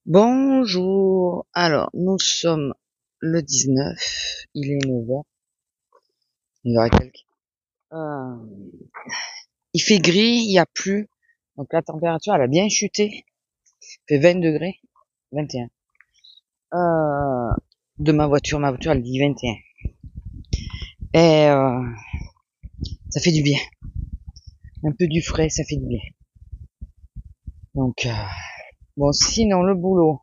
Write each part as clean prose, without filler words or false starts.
Bonjour, alors nous sommes le 19, il est 9h, 9h et quelques. Il fait gris, il y a plu, donc la température elle a bien chuté, il fait 20 degrés, 21. De ma voiture elle dit 21. Et ça fait du bien, un peu du frais, ça fait du bien. Donc bon, sinon le boulot,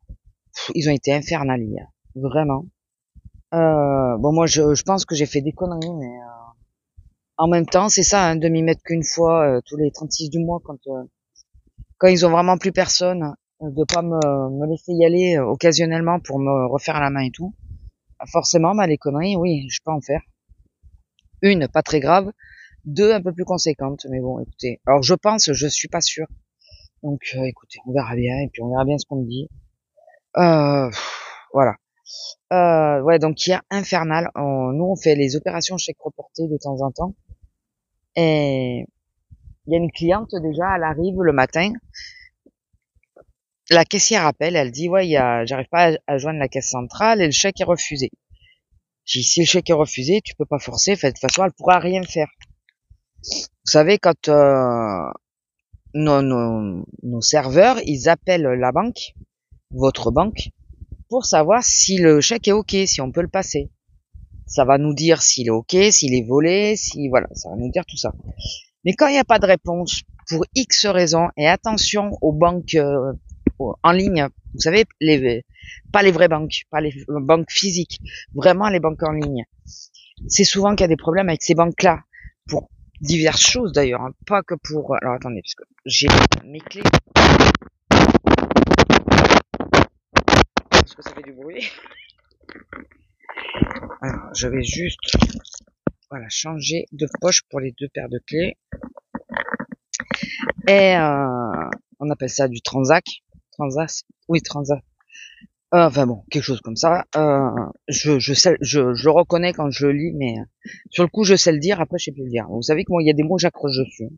ils ont été infernales hier, vraiment. Bon moi je pense que j'ai fait des conneries, mais en même temps, c'est ça, de m'y mettre qu'une fois tous les 36 du mois quand ils ont vraiment plus personne, de pas me laisser y aller occasionnellement pour me refaire la main et tout. Forcément, les conneries, oui, je peux en faire. Une, pas très grave. Deux, un peu plus conséquentes. Mais bon, écoutez. Alors je pense, je suis pas sûr. Donc écoutez, on verra bien et puis on verra bien ce qu'on me dit. Voilà. Ouais, donc hier, infernal. Nous, on fait les opérations chèque reporté de temps en temps. Et il y a une cliente déjà, elle arrive le matin. La caissière appelle, elle dit ouais, j'arrive pas à joindre la caisse centrale et le chèque est refusé. J'ai dit si le chèque est refusé, tu peux pas forcer, de toute façon elle pourra rien faire. Vous savez quand nos serveurs, ils appellent la banque, votre banque, pour savoir si le chèque est ok, si on peut le passer. Ça va nous dire s'il est ok, s'il est volé, si voilà, ça va nous dire tout ça. Mais quand il n'y a pas de réponse pour X raisons, et attention aux banques en ligne, vous savez, pas les vraies banques, pas les banques physiques, vraiment les banques en ligne. C'est souvent qu'il y a des problèmes avec ces banques-là, pour diverses choses d'ailleurs, hein, pas que pour... Alors attendez, parce que j'ai mes clés, parce que ça fait du bruit. Alors, je vais juste voilà, changer de poche pour les deux paires de clés. Et on appelle ça du transac. Oui, transac. Enfin bon, quelque chose comme ça. Je sais, je reconnais quand je le lis, mais sur le coup, je sais le dire. Après, je sais plus le dire. Vous savez que moi, il y a des mots, j'accroche dessus.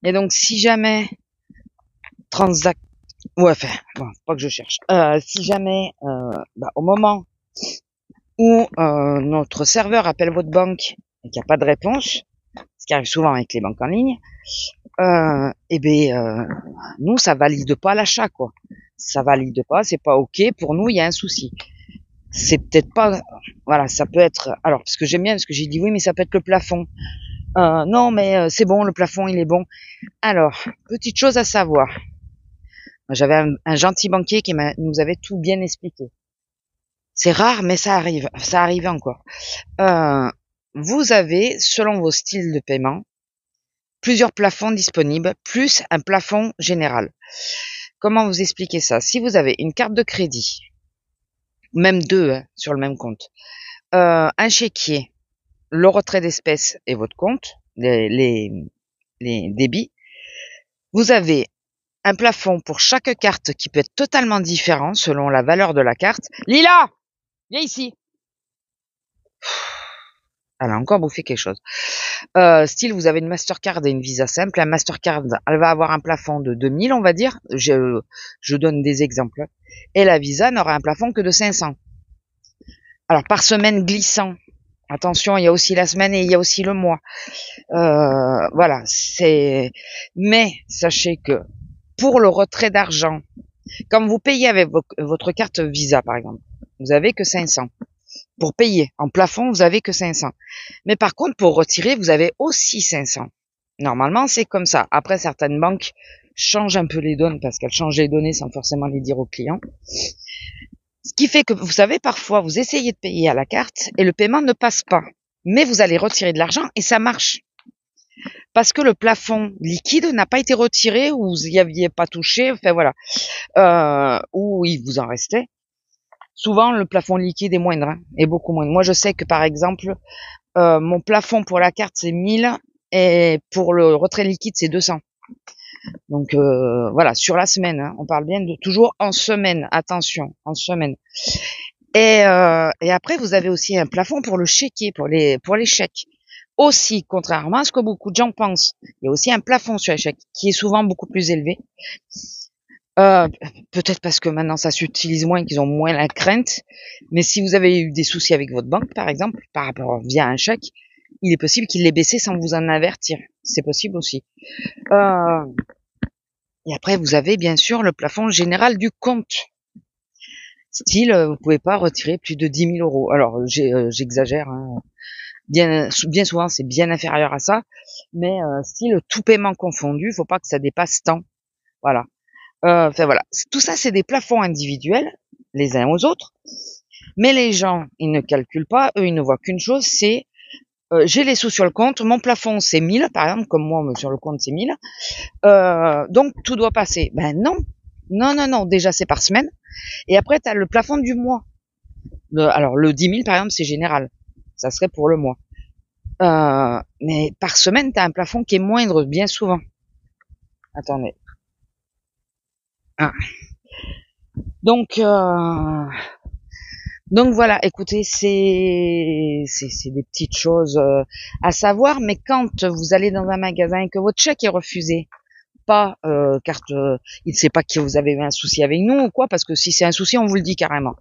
Et donc, si jamais transac, ouais, enfin, bon, pas que je cherche. Si jamais, au moment où notre serveur appelle votre banque et qu'il n'y a pas de réponse, ce qui arrive souvent avec les banques en ligne, nous, ça valide pas l'achat, quoi. Ça valide pas, c'est pas ok. Pour nous, il y a un souci. C'est peut-être pas, voilà, ça peut être, alors, parce que j'aime bien, parce que j'ai dit oui, mais ça peut être le plafond. Non, mais c'est bon, le plafond, il est bon. Alors, petite chose à savoir. J'avais un gentil banquier qui nous avait tout bien expliqué. C'est rare, mais ça arrive. Ça arrive encore. Vous avez, selon vos styles de paiement, plusieurs plafonds disponibles, plus un plafond général. Comment vous expliquer ça? Si vous avez une carte de crédit, même deux sur le même compte, un chéquier, le retrait d'espèces et votre compte, les débits, vous avez un plafond pour chaque carte qui peut être totalement différent selon la valeur de la carte. Lila, viens ici. Elle a encore bouffé quelque chose. Style, vous avez une Mastercard et une Visa simple. La Mastercard, elle va avoir un plafond de 2000, on va dire. Je donne des exemples. Et la Visa n'aura un plafond que de 500. Alors, par semaine glissant. Attention, il y a aussi la semaine et il y a aussi le mois. Voilà, mais sachez que pour le retrait d'argent, quand vous payez avec votre carte Visa, par exemple, vous avez que 500. Pour payer en plafond, vous avez que 500. Mais par contre, pour retirer, vous avez aussi 500. Normalement, c'est comme ça. Après, certaines banques changent un peu les données parce qu'elles changent les données sans forcément les dire aux clients. Ce qui fait que, vous savez, parfois, vous essayez de payer à la carte et le paiement ne passe pas. Mais vous allez retirer de l'argent et ça marche. Parce que le plafond liquide n'a pas été retiré ou vous n'y aviez pas touché, enfin voilà. Ou il vous en restait. Souvent, le plafond liquide est moindre, est beaucoup moindre. Moi, je sais que, par exemple, mon plafond pour la carte, c'est 1000 et pour le retrait liquide, c'est 200. Donc voilà, sur la semaine, hein, on parle bien de toujours en semaine, attention, en semaine. Et après, vous avez aussi un plafond pour le chéquier, pour les chèques. Aussi, contrairement à ce que beaucoup de gens pensent, il y a aussi un plafond sur les chèques qui est souvent beaucoup plus élevé. Peut-être parce que maintenant ça s'utilise moins, qu'ils ont moins la crainte. Mais si vous avez eu des soucis avec votre banque, par exemple, par rapport via un chèque, il est possible qu'il l'ait baissé sans vous en avertir. C'est possible aussi. Et après, vous avez bien sûr le plafond général du compte. Style, vous pouvez pas retirer plus de 10 000 euros. Alors, j'exagère. Hein. Bien souvent, c'est bien inférieur à ça. Mais style, tout paiement confondu, faut pas que ça dépasse tant. Voilà. Enfin voilà. Tout ça, c'est des plafonds individuels, les uns aux autres. Mais les gens, ils ne calculent pas. Eux, ils ne voient qu'une chose, c'est j'ai les sous sur le compte. Mon plafond, c'est 1000, par exemple. Comme moi, sur le compte, c'est 1000. Donc, tout doit passer. Ben non. Non. Déjà, c'est par semaine. Et après, tu as le plafond du mois. Alors, le 10 000, par exemple, c'est général. Ça serait pour le mois. Mais par semaine, tu as un plafond qui est moindre, bien souvent. Attendez. Ah. Donc voilà, écoutez, c'est des petites choses à savoir, mais quand vous allez dans un magasin et que votre chèque est refusé, pas car il ne sait pas que vous avez eu un souci avec nous ou quoi, parce que si c'est un souci, on vous le dit carrément.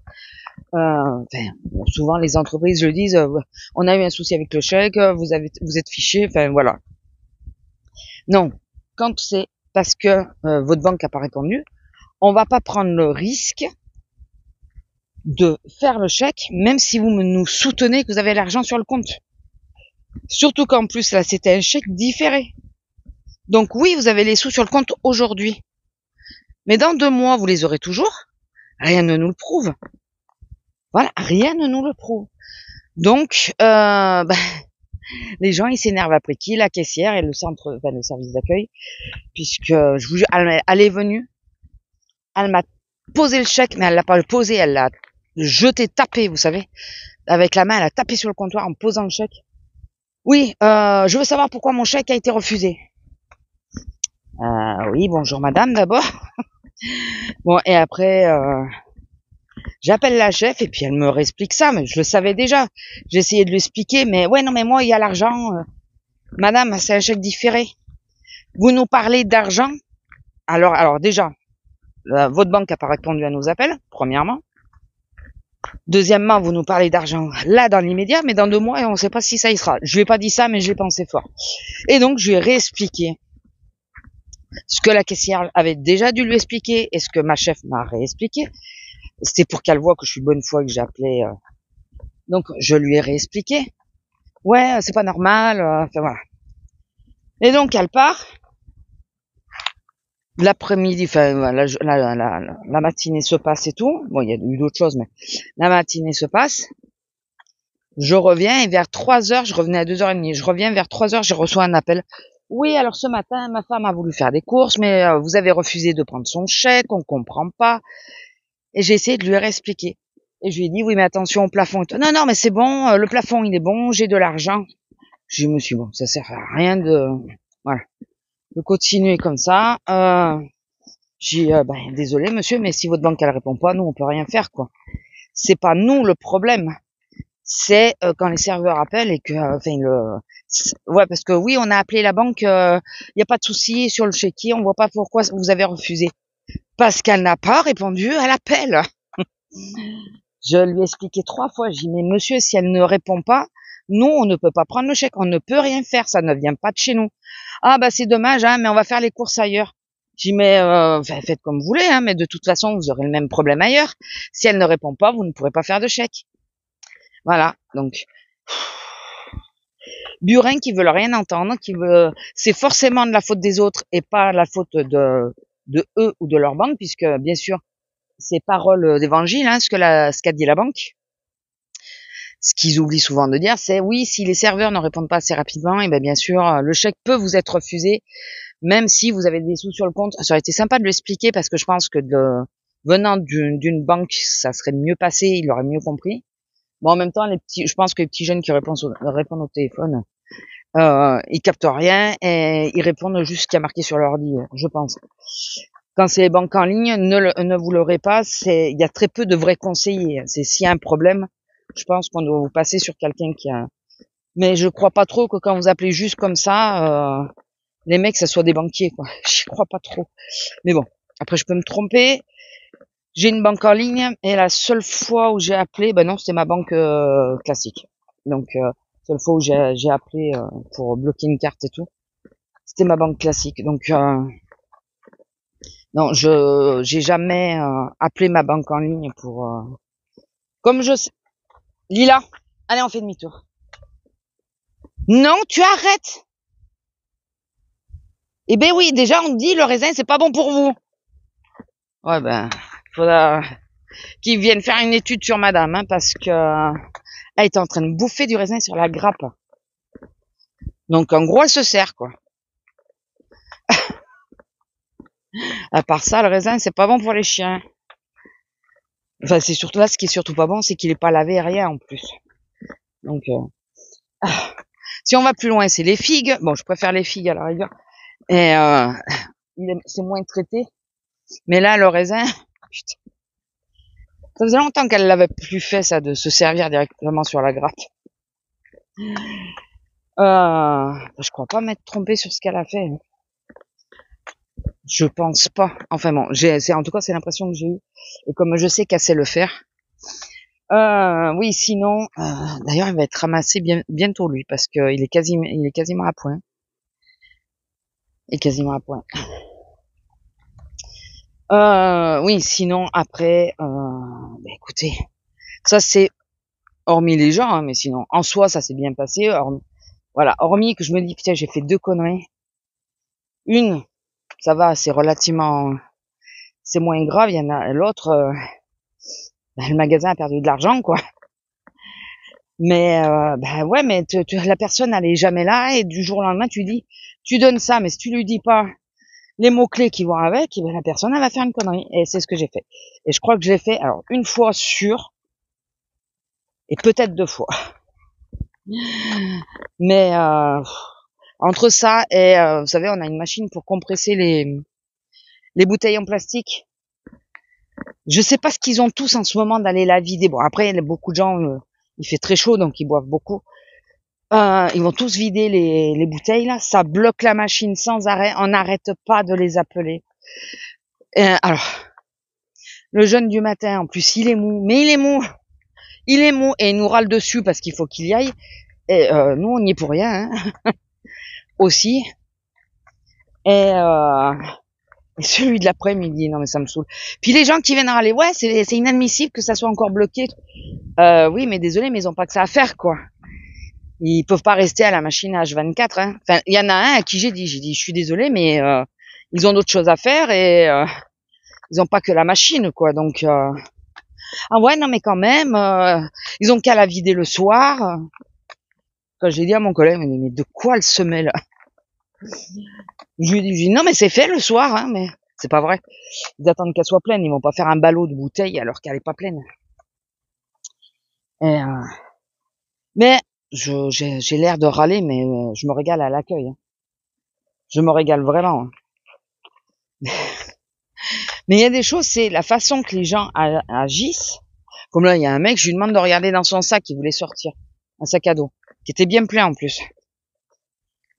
Souvent les entreprises le disent, on a eu un souci avec le chèque, vous êtes fiché, enfin voilà. Non, quand c'est parce que votre banque n'a pas répondu, on va pas prendre le risque de faire le chèque, même si vous nous soutenez que vous avez l'argent sur le compte. Surtout qu'en plus, là, c'était un chèque différé. Donc oui, vous avez les sous sur le compte aujourd'hui. Mais dans 2 mois, vous les aurez toujours. Rien ne nous le prouve. Voilà, rien ne nous le prouve. Donc, les gens, ils s'énervent après qui? La caissière et le service d'accueil. Puisque, je vous jure, elle est venue. Elle m'a posé le chèque, mais elle l'a pas posé, elle l'a jeté, tapé, vous savez. Avec la main, elle a tapé sur le comptoir en posant le chèque. Oui, je veux savoir pourquoi mon chèque a été refusé. Oui, bonjour madame d'abord. Bon, et après, j'appelle la chef et puis elle me réexplique ça, mais je le savais déjà. J'ai essayé de lui expliquer, mais ouais, non, mais moi, il y a l'argent. Madame, c'est un chèque différé. Vous nous parlez d'argent. Alors déjà, votre banque n'a pas répondu à nos appels, premièrement. Deuxièmement, vous nous parlez d'argent là dans l'immédiat, mais dans 2 mois, on ne sait pas si ça y sera. Je lui ai pas dit ça, mais je l'ai pensé fort. Et donc, je lui ai réexpliqué ce que la caissière avait déjà dû lui expliquer et ce que ma chef m'a réexpliqué. C'était pour qu'elle voie que je suis bonne foi et que j'ai appelé. Donc, je lui ai réexpliqué. Ouais, c'est pas normal. Enfin, voilà. Et donc, elle part. L'après-midi, enfin, la matinée se passe et tout. Bon, il y a eu d'autres choses, mais la matinée se passe. Je reviens et vers 3h, je revenais à 2h30. Je reviens vers 3h, j'ai reçu un appel. Oui, alors ce matin, ma femme a voulu faire des courses, mais vous avez refusé de prendre son chèque, on comprend pas. Et j'ai essayé de lui réexpliquer. Et je lui ai dit, oui, mais attention au plafond. Non, mais c'est bon, le plafond, il est bon, j'ai de l'argent. Je me suis dit, bon, ça sert à rien voilà, de continuer comme ça. J'ai dit, désolé, monsieur, mais si votre banque, elle répond pas, nous, on peut rien faire, quoi. C'est pas nous le problème. C'est quand les serveurs appellent et que, ouais, parce que oui, on a appelé la banque, il n'y a pas de souci sur le chéquier, on voit pas pourquoi vous avez refusé. Parce qu'elle n'a pas répondu à l'appel. Je lui ai expliqué 3 fois. J'ai dit, mais monsieur, si elle ne répond pas, nous, on ne peut pas prendre le chèque. On ne peut rien faire. Ça ne vient pas de chez nous. Ah, c'est dommage, hein, mais on va faire les courses ailleurs. J'ai dit, mais faites comme vous voulez, hein, mais de toute façon, vous aurez le même problème ailleurs. Si elle ne répond pas, vous ne pourrez pas faire de chèque. Voilà. Donc, Burin qui veulent rien entendre, c'est forcément de la faute des autres et pas la faute de eux ou de leur banque, puisque, bien sûr, c'est parole d'évangile, hein, ce qu'a dit la banque. Ce qu'ils oublient souvent de dire, c'est oui, si les serveurs ne répondent pas assez rapidement, et bien sûr, le chèque peut vous être refusé, même si vous avez des sous sur le compte. Ça aurait été sympa de l'expliquer parce que je pense que venant d'une banque, ça serait mieux passé, il aurait mieux compris. Bon, en même temps, je pense que les petits jeunes qui répondent au téléphone, Ils captent rien et ils répondent juste ce qu'il y a marqué sur l'ordi, je pense. Quand c'est les banques en ligne, ne vous leurrez pas, il y a très peu de vrais conseillers. C'est s'il y a un problème, je pense qu'on doit vous passer sur quelqu'un qui a. Mais je crois pas trop que quand vous appelez juste comme ça, les mecs, ça soit des banquiers, quoi. J'y crois pas trop. Mais bon, après je peux me tromper. J'ai une banque en ligne et la seule fois où j'ai appelé, ben non, c'était ma banque classique. Donc seule fois où j'ai appelé pour bloquer une carte et tout, c'était ma banque classique. Donc non, j'ai jamais appelé ma banque en ligne pour comme je sais. Lila, allez, on fait demi-tour. Non, tu arrêtes. Eh ben oui, déjà on dit le raisin c'est pas bon pour vous. Ouais ben, faudra qu'ils viennent faire une étude sur madame, hein, parce que elle était en train de bouffer du raisin sur la grappe. Donc en gros elle se sert, quoi. À part ça, le raisin c'est pas bon pour les chiens. Enfin c'est surtout là, ce qui est surtout pas bon, c'est qu'il est pas lavé rien en plus. Donc si on va plus loin, c'est les figues. Bon, je préfère les figues à la rigueur. Et c'est moins traité. Mais là, le raisin, putain. Ça faisait longtemps qu'elle l'avait plus fait, ça, de se servir directement sur la grappe. Je crois pas m'être trompée sur ce qu'elle a fait. Je pense pas. Enfin bon, en tout cas, c'est l'impression que j'ai eue. Et comme je sais qu'elle sait le faire. Oui, sinon, d'ailleurs, il va être ramassé bientôt, lui, parce qu'il est quasiment à point. Il est quasiment à point. Oui, sinon, après, écoutez, ça c'est hormis les gens, hein, mais sinon, en soi, ça s'est bien passé. Hormis que je me dis, putain, j'ai fait 2 conneries. Une, ça va, c'est moins grave. Il y en a l'autre, le magasin a perdu de l'argent, quoi. Mais ouais, mais la personne elle est jamais là et du jour au lendemain tu donnes ça, mais si tu lui dis pas les mots clés qui vont avec, et ben la personne elle va faire une connerie. Et c'est ce que j'ai fait. Et je crois que je l'ai fait alors une fois sûre et peut-être 2 fois. Mais entre ça et vous savez, on a une machine pour compresser les bouteilles en plastique. Je sais pas ce qu'ils ont tous en ce moment d'aller la vider. Bon, après, il y a beaucoup de gens, il fait très chaud, donc ils boivent beaucoup. Ils vont tous vider les bouteilles, là. Ça bloque la machine sans arrêt. On n'arrête pas de les appeler. Alors, le jeune du matin, en plus, il est mou. Mais il est mou. Il est mou et il nous râle dessus parce qu'il faut qu'il y aille. Et nous, on n'y est pour rien, hein. Aussi. Et celui de l'après-midi, non mais ça me saoule. Puis les gens qui viennent râler, ouais, c'est inadmissible que ça soit encore bloqué. Oui, mais désolé, mais ils ont pas que ça à faire, quoi. Ils peuvent pas rester à la machine H24, hein. Enfin, il y en a un à qui j'ai dit, je suis désolé, mais ils ont d'autres choses à faire et ils ont pas que la machine, quoi. Donc, ah ouais, non mais quand même, ils ont qu'à la vider le soir. Quand j'ai dit à mon collègue, mais de quoi elle se met là? Je lui ai dit, non mais c'est fait le soir, hein, mais c'est pas vrai. Ils attendent qu'elle soit pleine, ils vont pas faire un ballot de bouteilles alors qu'elle est pas pleine. Et, mais j'ai l'air de râler, mais je me régale à l'accueil, hein. Je me régale vraiment, hein. Mais il y a des choses, c'est la façon que les gens agissent. Comme là, il y a un mec, je lui demande de regarder dans son sac, il voulait sortir. Un sac à dos. Qui était bien plein en plus.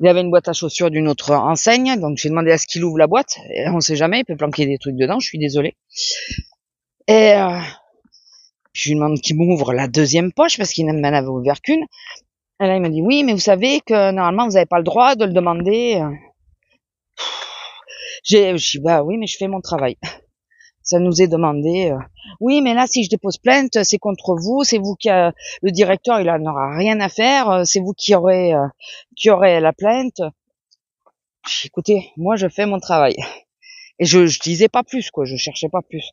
Il avait une boîte à chaussures d'une autre enseigne, donc j'ai demandé à ce qu'il ouvre la boîte. Et on sait jamais, il peut planquer des trucs dedans, je suis désolée. Et je lui demande qu'il m'ouvre la deuxième poche, parce qu'il n'en avait ouvert qu'une. Et là, il m'a dit, oui, mais vous savez que normalement, vous n'avez pas le droit de le demander. Je dis, bah oui, mais je fais mon travail. Ça nous est demandé. Oui, mais là, si je dépose plainte, c'est contre vous. C'est vous le directeur, il en aura rien à faire. C'est vous qui aurez la plainte. J'ai dit, écoutez, moi, je fais mon travail. Et je disais pas plus, quoi. Je cherchais pas plus.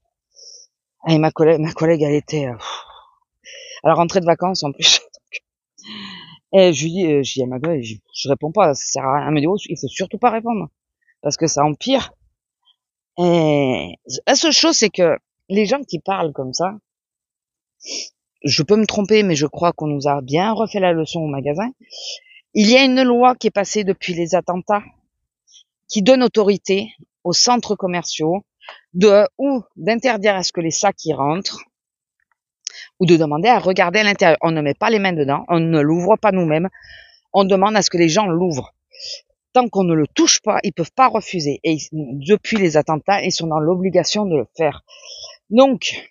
Et ma collègue, elle était à la rentrée de vacances en plus. Et je lui dis à ma collègue, je réponds pas. Ça sert à rien. Elle me dit, oh, il faut surtout pas répondre parce que ça empire. Et la seule chose, c'est que les gens qui parlent comme ça, je peux me tromper, mais je crois qu'on nous a bien refait la leçon au magasin. Il y a une loi qui est passée depuis les attentats qui donne autorité aux centres commerciaux ou d'interdire à ce que les sacs y rentrent ou de demander à regarder à l'intérieur. On ne met pas les mains dedans, on ne l'ouvre pas nous-mêmes, on demande à ce que les gens l'ouvrent. Tant qu'on ne le touche pas, ils peuvent pas refuser. Et depuis les attentats, ils sont dans l'obligation de le faire. Donc,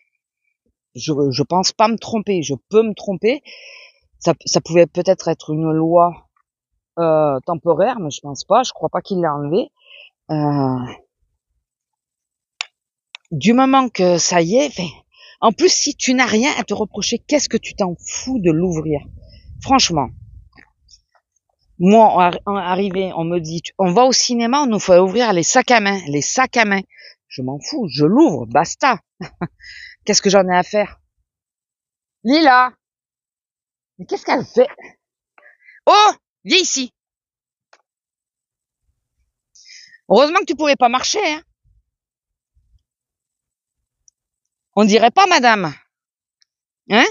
je pense pas me tromper, je peux me tromper. Ça pouvait peut-être être une loi temporaire, mais je pense pas, je crois pas qu'il l'a enlevé. Du moment que ça y est, en plus, si tu n'as rien à te reprocher, qu'est-ce que tu t'en fous de l'ouvrir? Franchement. Moi, arrivé, on me dit, on va au cinéma, on nous fait ouvrir les sacs à main. Les sacs à main. Je m'en fous, je l'ouvre, basta. Qu'est-ce que j'en ai à faire? Lila! Mais qu'est-ce qu'elle fait? Oh! Viens ici! Heureusement que tu pouvais pas marcher, hein. On dirait pas, madame. Hein?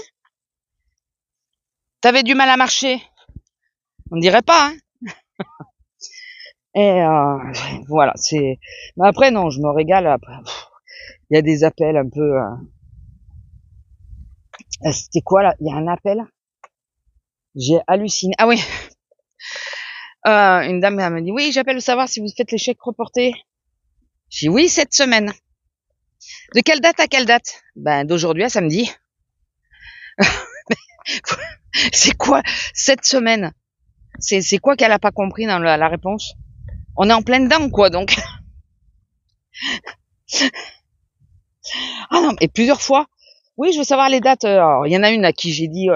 T'avais du mal à marcher. On dirait pas, hein. Et voilà, c'est. Mais après, non, je me régale. Après, il y a des appels un peu. C'était quoi là? Il y a un appel. J'ai halluciné. Ah oui. Une dame elle me dit oui, j'appelle savoir si vous faites les chèques reportés. J'ai dit oui, cette semaine. De quelle date à quelle date? Ben d'aujourd'hui à samedi. C'est quoi cette semaine? C'est quoi qu'elle a pas compris dans la réponse? On est en pleine dedans quoi donc. Ah non, et plusieurs fois. Oui, je veux savoir les dates. Alors, il y en a une à qui j'ai dit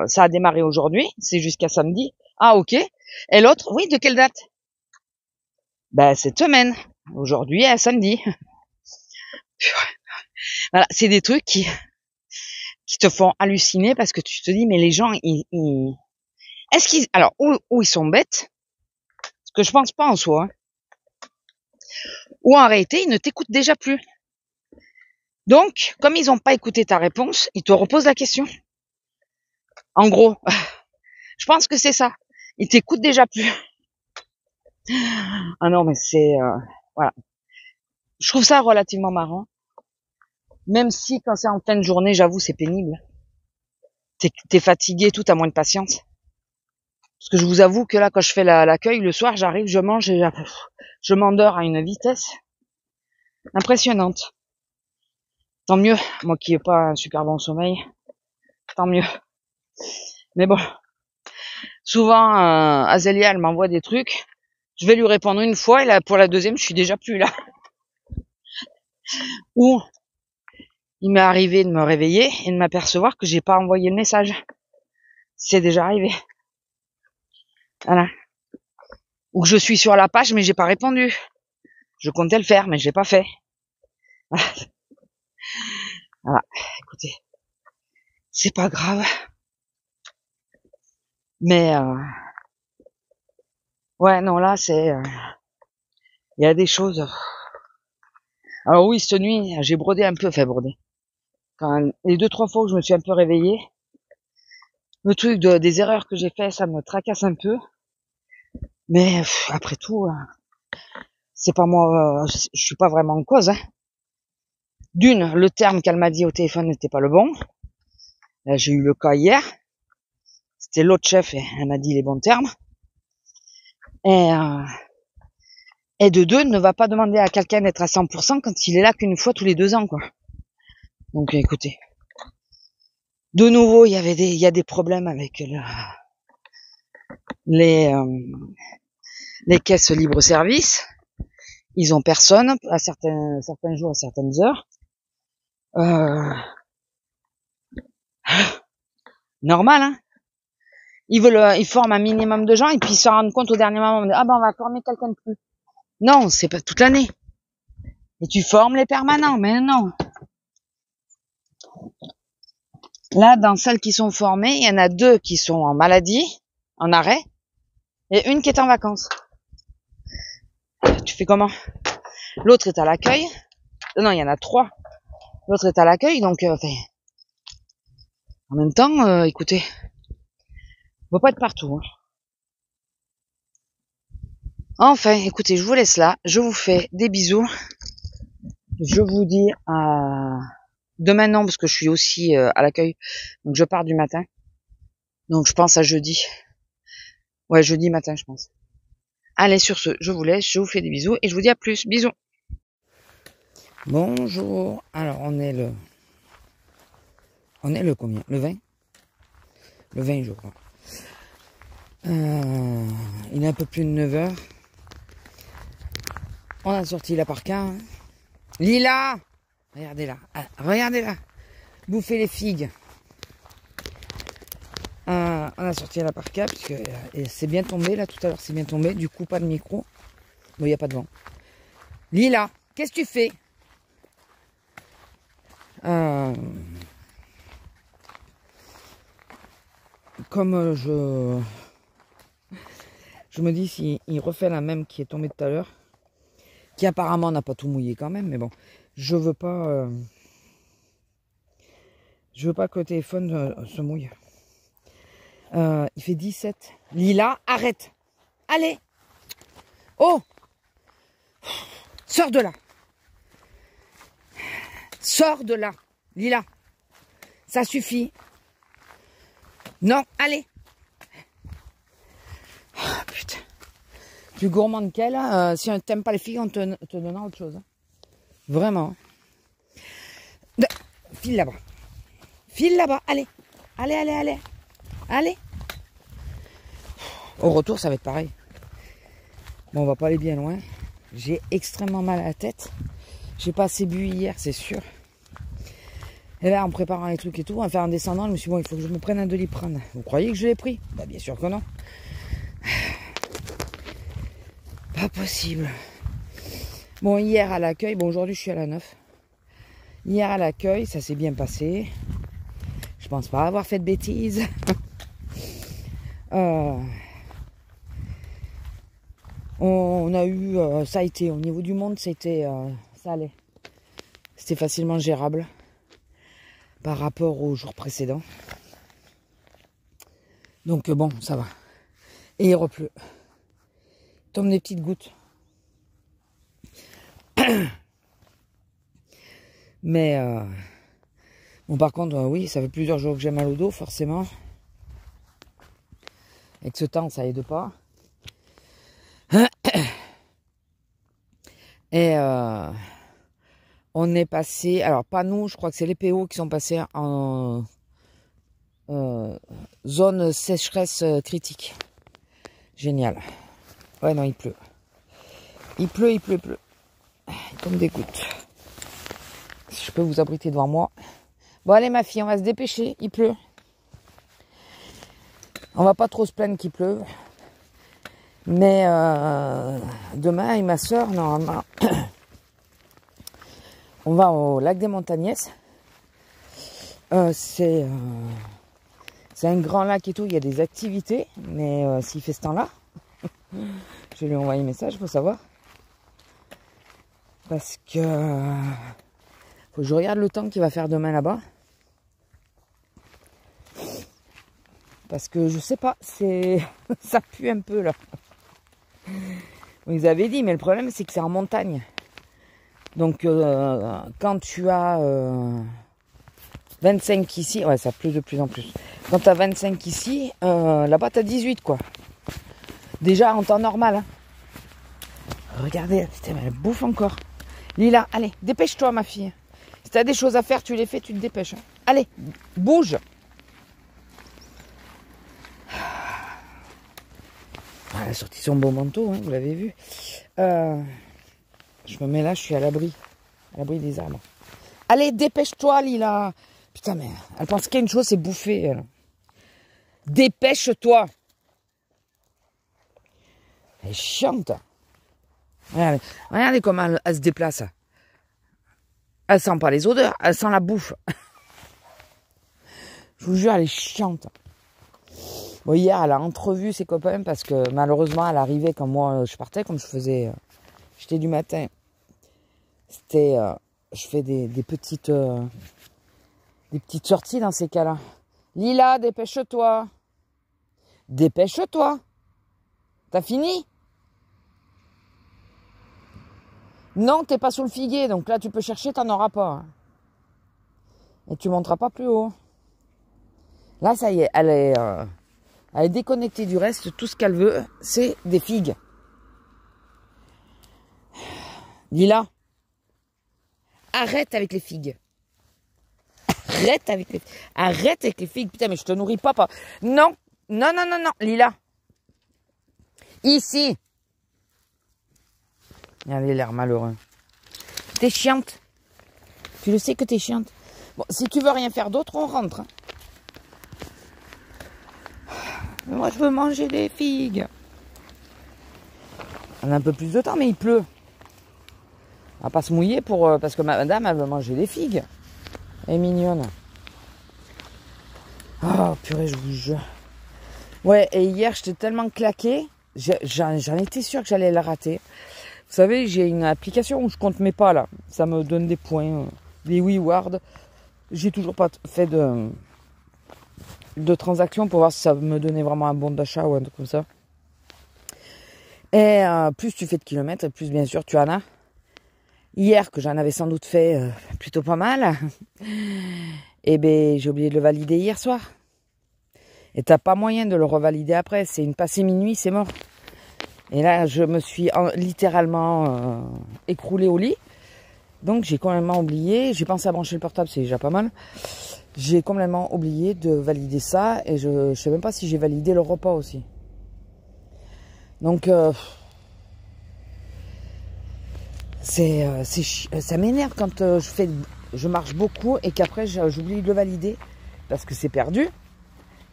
ça a démarré aujourd'hui, c'est jusqu'à samedi. Ah ok. Et l'autre, oui, de quelle date? Ben cette semaine. Aujourd'hui à samedi. Voilà, c'est des trucs qui te font halluciner parce que tu te dis mais les gens est-ce qu'ils alors ou ils sont bêtes, ce que je pense pas en soi, hein, ou en réalité ils ne t'écoutent déjà plus. Donc comme ils n'ont pas écouté ta réponse, ils te reposent la question. En gros, je pense que c'est ça. Ils t'écoutent déjà plus. Ah non mais c'est voilà. Je trouve ça relativement marrant. Même si quand c'est en fin de journée, j'avoue, c'est pénible. T'es fatigué, tout, t'as moins de patience. Parce que je vous avoue que là, quand je fais l'accueil, le soir, j'arrive, je mange et je m'endors à une vitesse impressionnante. Tant mieux, moi qui n'ai pas un super bon sommeil, tant mieux. Mais bon, souvent, Azélia, elle m'envoie des trucs, je vais lui répondre une fois et là, pour la deuxième, je suis déjà plus là. Ou il m'est arrivé de me réveiller et de m'apercevoir que j'ai pas envoyé le message. C'est déjà arrivé. Voilà. Ou que je suis sur la page mais j'ai pas répondu. Je comptais le faire mais je l'ai pas fait. Voilà. Écoutez, c'est pas grave. Mais ouais, non, là, c'est... Il y a des choses... Alors oui, cette nuit, j'ai brodé un peu, enfin brodé. Quand les 2-3 fois où je me suis un peu réveillée, le truc des erreurs que j'ai fait, ça me tracasse un peu. Mais après tout, c'est pas moi, je suis pas vraiment en cause. Hein. D'une, le terme qu'elle m'a dit au téléphone n'était pas le bon. Là, j'ai eu le cas hier. C'était l'autre chef et elle m'a dit les bons termes. Et de deux, ne va pas demander à quelqu'un d'être à 100% quand il est là qu'une fois tous les 2 ans, quoi. Donc, écoutez. De nouveau, il y a des problèmes avec les caisses libre-service. Ils ont personne à certains jours, à certaines heures. Normal, hein. Ils forment un minimum de gens et puis ils se rendent compte au dernier moment, ah ben on va former quelqu'un de plus. Non, c'est pas toute l'année. Et tu formes les permanents, mais non. Là, dans celles qui sont formées, il y en a 2 qui sont en maladie, en arrêt, et une qui est en vacances. Tu fais comment? L'autre est à l'accueil. Non, il y en a 3. L'autre est à l'accueil, donc en même temps, écoutez, faut pas être partout. Hein. Enfin, écoutez, je vous laisse là. Je vous fais des bisous. Je vous dis à demain non, parce que je suis aussi à l'accueil. Donc je pars du matin. Donc je pense à jeudi. Ouais, jeudi matin, je pense. Allez, sur ce, je vous laisse, je vous fais des bisous et je vous dis à plus. Bisous. Bonjour. Alors, on est le combien? Le 20? Le 20, je crois. Il est un peu plus de 9h. On a sorti la parka. Lila! Regardez là. Ah, regardez là. Bouffer les figues. On a sorti la parka, puisque c'est bien tombé là tout à l'heure, c'est bien tombé. Du coup, pas de micro. Bon, il n'y a pas de vent. Lila, qu'est-ce que tu fais? Comme je me dis, s'il refait la même qui est tombée tout à l'heure, qui apparemment n'a pas tout mouillé quand même, mais bon, je veux pas que le téléphone se mouille. Il fait 17. Lila, arrête. Allez. Oh. Sors de là. Sors de là. Lila. Ça suffit. Non, allez. Oh, putain. Plus gourmande qu'elle. Si on t'aime pas les filles, on te donnera autre chose. Vraiment. File là-bas. File là-bas. Allez. Allez, allez, allez. Allez. Au retour, ça va être pareil. Bon, on va pas aller bien loin. J'ai extrêmement mal à la tête. J'ai pas assez bu hier, c'est sûr. Et là, en préparant les trucs et tout, en faire en descendant, je me suis dit, bon, il faut que je me prenne un Doliprane. Vous croyez que je l'ai pris? Bah, bien sûr que non. Pas possible. Bon, hier à l'accueil, bon, aujourd'hui je suis à la 9. Hier à l'accueil, ça s'est bien passé. Je pense pas avoir fait de bêtises. On a eu, ça a été, au niveau du monde, c'était, ça allait. C'était facilement gérable par rapport aux jours précédents. Donc bon, ça va. Et il repleut. Il tombe des petites gouttes. Mais bon, par contre, oui, ça fait plusieurs jours que j'ai mal au dos, forcément. Avec ce temps, ça aide pas. Et on est passé, alors pas nous, je crois que c'est les PO qui sont passés en zone sécheresse critique. Génial. Ouais, non, il pleut. Il pleut, il pleut, il pleut. Il tombe des gouttes. Si je peux vous abriter devant moi. Bon, allez, ma fille, on va se dépêcher. Il pleut. On va pas trop se plaindre qu'il pleuve. Mais demain, et ma soeur, normalement, on va au lac des Montagnès. C'est un grand lac et tout, il y a des activités. Mais s'il fait ce temps-là, je vais lui envoyer un message pour savoir. Parce que faut que je regarde le temps qu'il va faire demain là-bas. Parce que je sais pas, ça pue un peu là. Vous avez dit, mais le problème c'est que c'est en montagne. Donc quand tu as 25 ici, ouais, ça pleut de plus en plus. Quand tu as 25 ici, là-bas tu as 18 quoi. Déjà en temps normal. Hein. Regardez, putain, elle bouffe encore. Lila, allez, dépêche-toi ma fille. Si tu as des choses à faire, tu les fais, tu te dépêches. Hein. Allez, bouge. Elle a sorti son beau manteau, hein, vous l'avez vu. Je me mets là, je suis à l'abri des arbres. Allez, dépêche-toi, Lila. Putain, mais elle pense qu'il y a une chose, c'est bouffer. Elle. Dépêche-toi. Elle est chiante. Regardez comment elle se déplace. Elle sent pas les odeurs, elle sent la bouffe. Je vous jure, elle est chiante. Bon, hier, elle a entrevu ses copains parce que malheureusement, elle arrivait quand moi je partais, comme je faisais. J'étais du matin. C'était. Je fais des petites sorties dans ces cas-là. Lila, dépêche-toi. Dépêche-toi. T'as fini? Non, t'es pas sous le figuier, donc là tu peux chercher, t'en auras pas. Hein. Et tu monteras pas plus haut. Là, ça y est, elle est déconnectée du reste. Tout ce qu'elle veut, c'est des figues. Lila, arrête avec les figues. Arrête avec les figues. Putain, mais je te nourris pas. Non, non, non, non, non, Lila. Ici. Elle a l'air malheureux. T'es chiante. Tu le sais que t'es chiante. Bon, si tu veux rien faire d'autre, on rentre. Hein. Mais moi, je veux manger des figues. On a un peu plus de temps, mais il pleut. On va pas se mouiller parce que madame, elle veut manger des figues. Elle est mignonne. Oh, purée, je vous jure. Ouais, et hier, j'étais tellement claquée. J'en étais sûre que j'allais la rater. Vous savez, j'ai une application où je compte mes pas, là. Ça me donne des points. Des rewards. J'ai toujours pas fait de transaction pour voir si ça me donnait vraiment un bon d'achat ou un truc comme ça. Et plus tu fais de kilomètres, plus bien sûr tu en as. Hier, que j'en avais sans doute fait plutôt pas mal, et ben j'ai oublié de le valider hier soir. Et t'as pas moyen de le revalider après. C'est une passée minuit, c'est mort. Et là, je me suis littéralement écroulée au lit. Donc j'ai complètement oublié. J'ai pensé à brancher le portable, c'est déjà pas mal. J'ai complètement oublié de valider ça. Et je sais même pas si j'ai validé le repas aussi. Donc ça m'énerve quand je marche beaucoup et qu'après j'oublie de le valider. Parce que c'est perdu.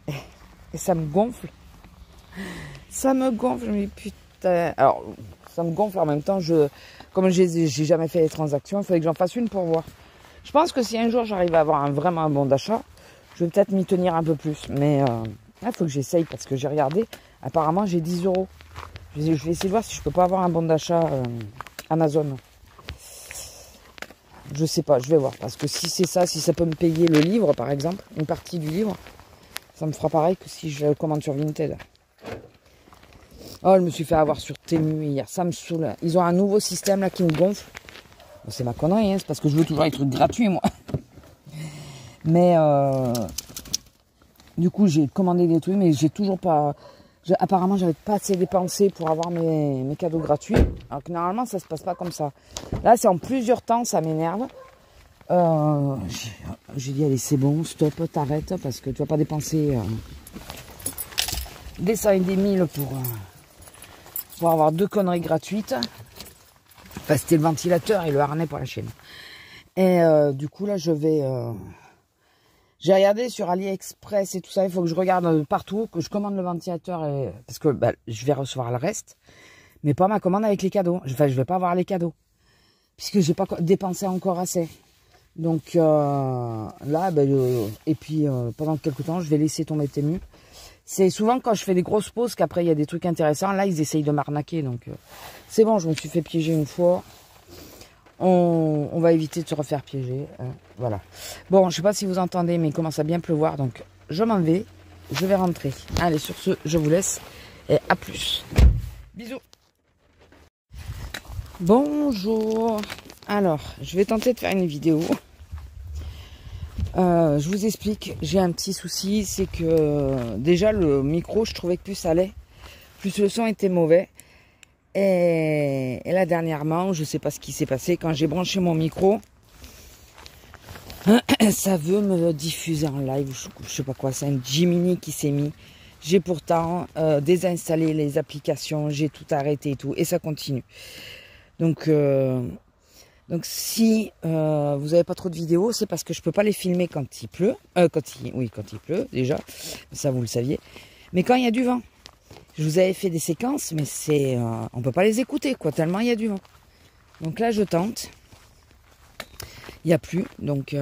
Et ça me gonfle. Ça me gonfle, mais putain. Alors, ça me gonfle en même temps. Comme j'ai jamais fait les transactions, il faudrait que j'en fasse une pour voir. Je pense que si un jour j'arrive à avoir vraiment un bon d'achat, je vais peut-être m'y tenir un peu plus. Mais il faut que j'essaye parce que j'ai regardé. Apparemment, j'ai 10 €. Je vais essayer de voir si je peux pas avoir un bon d'achat Amazon. Je sais pas, je vais voir. Parce que si c'est ça, si ça peut me payer le livre, par exemple, une partie du livre, ça me fera pareil que si je commande sur Vinted. Oh, je me suis fait avoir sur Temu hier. Ça me saoule. Ils ont un nouveau système là qui me gonfle. Bon, c'est ma connerie, hein. C'est parce que je veux toujours les trucs gratuits, moi. Mais du coup, j'ai commandé des trucs, mais j'ai toujours pas... Apparemment, j'avais pas assez dépensé pour avoir mes cadeaux gratuits. Alors que normalement, ça se passe pas comme ça. Là, c'est en plusieurs temps, ça m'énerve. J'ai dit, allez, c'est bon, stop, t'arrêtes, parce que tu vas pas dépenser des cents et des mille pour avoir 2 conneries gratuites. Enfin, c'était le ventilateur et le harnais pour la chaîne. Et du coup, là, j'ai regardé sur AliExpress et tout ça. Il faut que je regarde partout, que je commande le ventilateur. Parce que je vais recevoir le reste. Mais pas ma commande avec les cadeaux. Enfin, je vais pas avoir les cadeaux. Puisque j'ai pas dépensé encore assez. Donc là, et puis pendant quelques temps, je vais laisser tomber Temu. C'est souvent quand je fais des grosses pauses qu'après il y a des trucs intéressants. Là, ils essayent de m'arnaquer. Donc c'est bon, je me suis fait piéger une fois. On va éviter de se refaire piéger. Voilà. Bon, je sais pas si vous entendez, mais il commence à bien pleuvoir. Donc je m'en vais. Je vais rentrer. Allez, sur ce, je vous laisse. Et à plus. Bisous. Bonjour. Alors, je vais tenter de faire une vidéo. Je vous explique, j'ai un petit souci, c'est que déjà le micro, je trouvais que plus ça allait, plus le son était mauvais. Et là dernièrement, je sais pas ce qui s'est passé, quand j'ai branché mon micro, ça veut me diffuser en live, je sais pas quoi, c'est un Jiminy qui s'est mis. J'ai pourtant désinstallé les applications, j'ai tout arrêté et tout, et ça continue. Donc si vous n'avez pas trop de vidéos, c'est parce que je peux pas les filmer quand il pleut. Quand il pleut déjà, ça vous le saviez. Mais quand il y a du vent, je vous avais fait des séquences, mais on peut pas les écouter quoi, tellement il y a du vent. Donc là je tente. Il n'y a plus, donc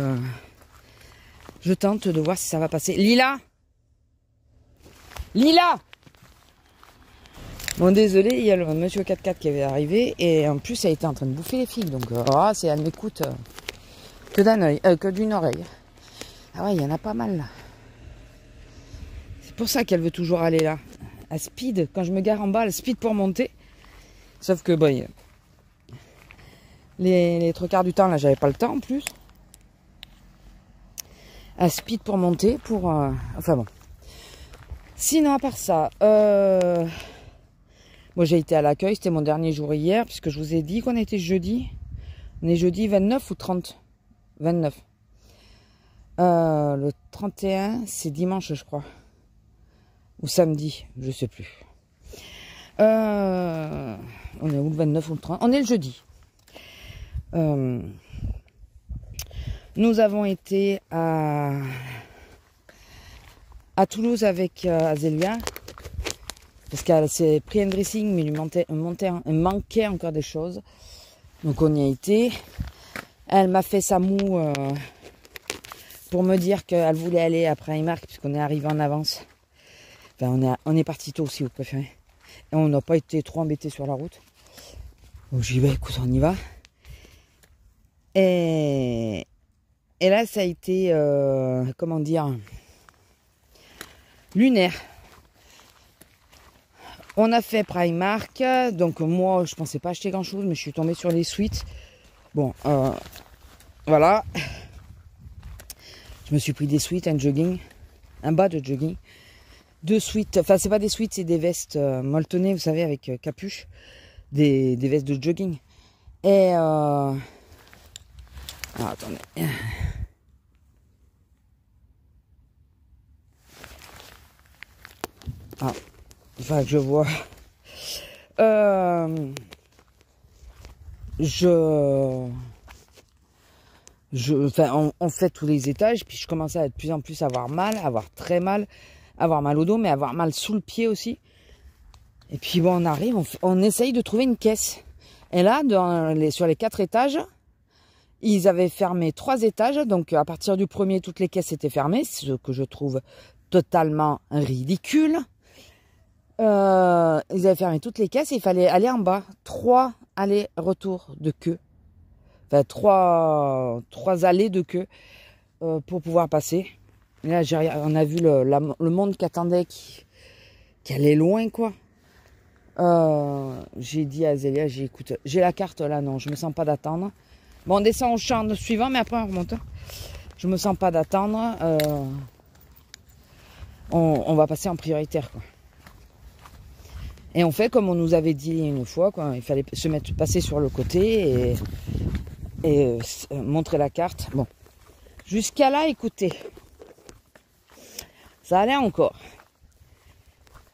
je tente de voir si ça va passer. Lila, Lila. Bon, désolé, il y a le monsieur 4x4 qui avait arrivé et en plus, elle était en train de bouffer les filles. Donc, c'est elle m'écoute que d'un œil, que d'une oreille. Ah ouais, il y en a pas mal là. C'est pour ça qu'elle veut toujours aller là. Elle speed, quand je me gare en bas, elle speed pour monter. Sauf que, bon, les trois quarts du temps, là, j'avais pas le temps en plus. À speed pour monter, enfin bon. Sinon, à part ça, moi j'ai été à l'accueil, c'était mon dernier jour hier, puisque je vous ai dit qu'on était jeudi. On est jeudi 29 ou 30 29. Le 31, c'est dimanche, je crois. Ou samedi, je sais plus. On est où le 29 ou le 30? On est le jeudi. Nous avons été à Toulouse avec Azélia. Parce qu'elle s'est pris un dressing, mais il lui manquait encore des choses. Donc on y a été. Elle m'a fait sa moue pour me dire qu'elle voulait aller à Primark, puisqu'on est arrivé en avance. Enfin, on est parti tôt aussi, vous préférez. Et on n'a pas été trop embêtés sur la route. Donc j'ai dit, bah, écoute, on y va. Et là, ça a été, comment dire, lunaire. On a fait Primark, donc moi, je pensais pas acheter grand-chose, mais je suis tombée sur les suites. Bon, voilà. Je me suis pris des suites, un jogging, un bas de jogging. 2 suites, enfin c'est pas des suites, c'est des vestes molletonnées, vous savez, avec capuche. Des vestes de jogging. Et ah, attendez. Ah, enfin que je vois. Enfin, on fait tous les étages, puis je commençais à de plus en plus avoir mal, avoir très mal, avoir mal au dos, mais avoir mal sous le pied aussi. Et puis bon, on arrive, on essaye de trouver une caisse. Et là, sur les 4 étages, ils avaient fermé 3 étages, donc à partir du premier, toutes les caisses étaient fermées, ce que je trouve totalement ridicule. Ils avaient fermé toutes les caisses et il fallait aller en bas. 3 allers-retours de queue. Enfin, 3 allées de queue pour pouvoir passer. Et là, on a vu le monde qui attendait, qui allait loin, quoi. J'ai dit à Zélia, écoute, j'ai la carte là, non, je me sens pas d'attendre. Bon, on descend au champ suivant, mais après on remonte. Je me sens pas d'attendre. On va passer en prioritaire, quoi. Et on fait comme on nous avait dit une fois, quoi. Il fallait passer sur le côté et montrer la carte. Bon, jusqu'à là, écoutez, ça allait encore.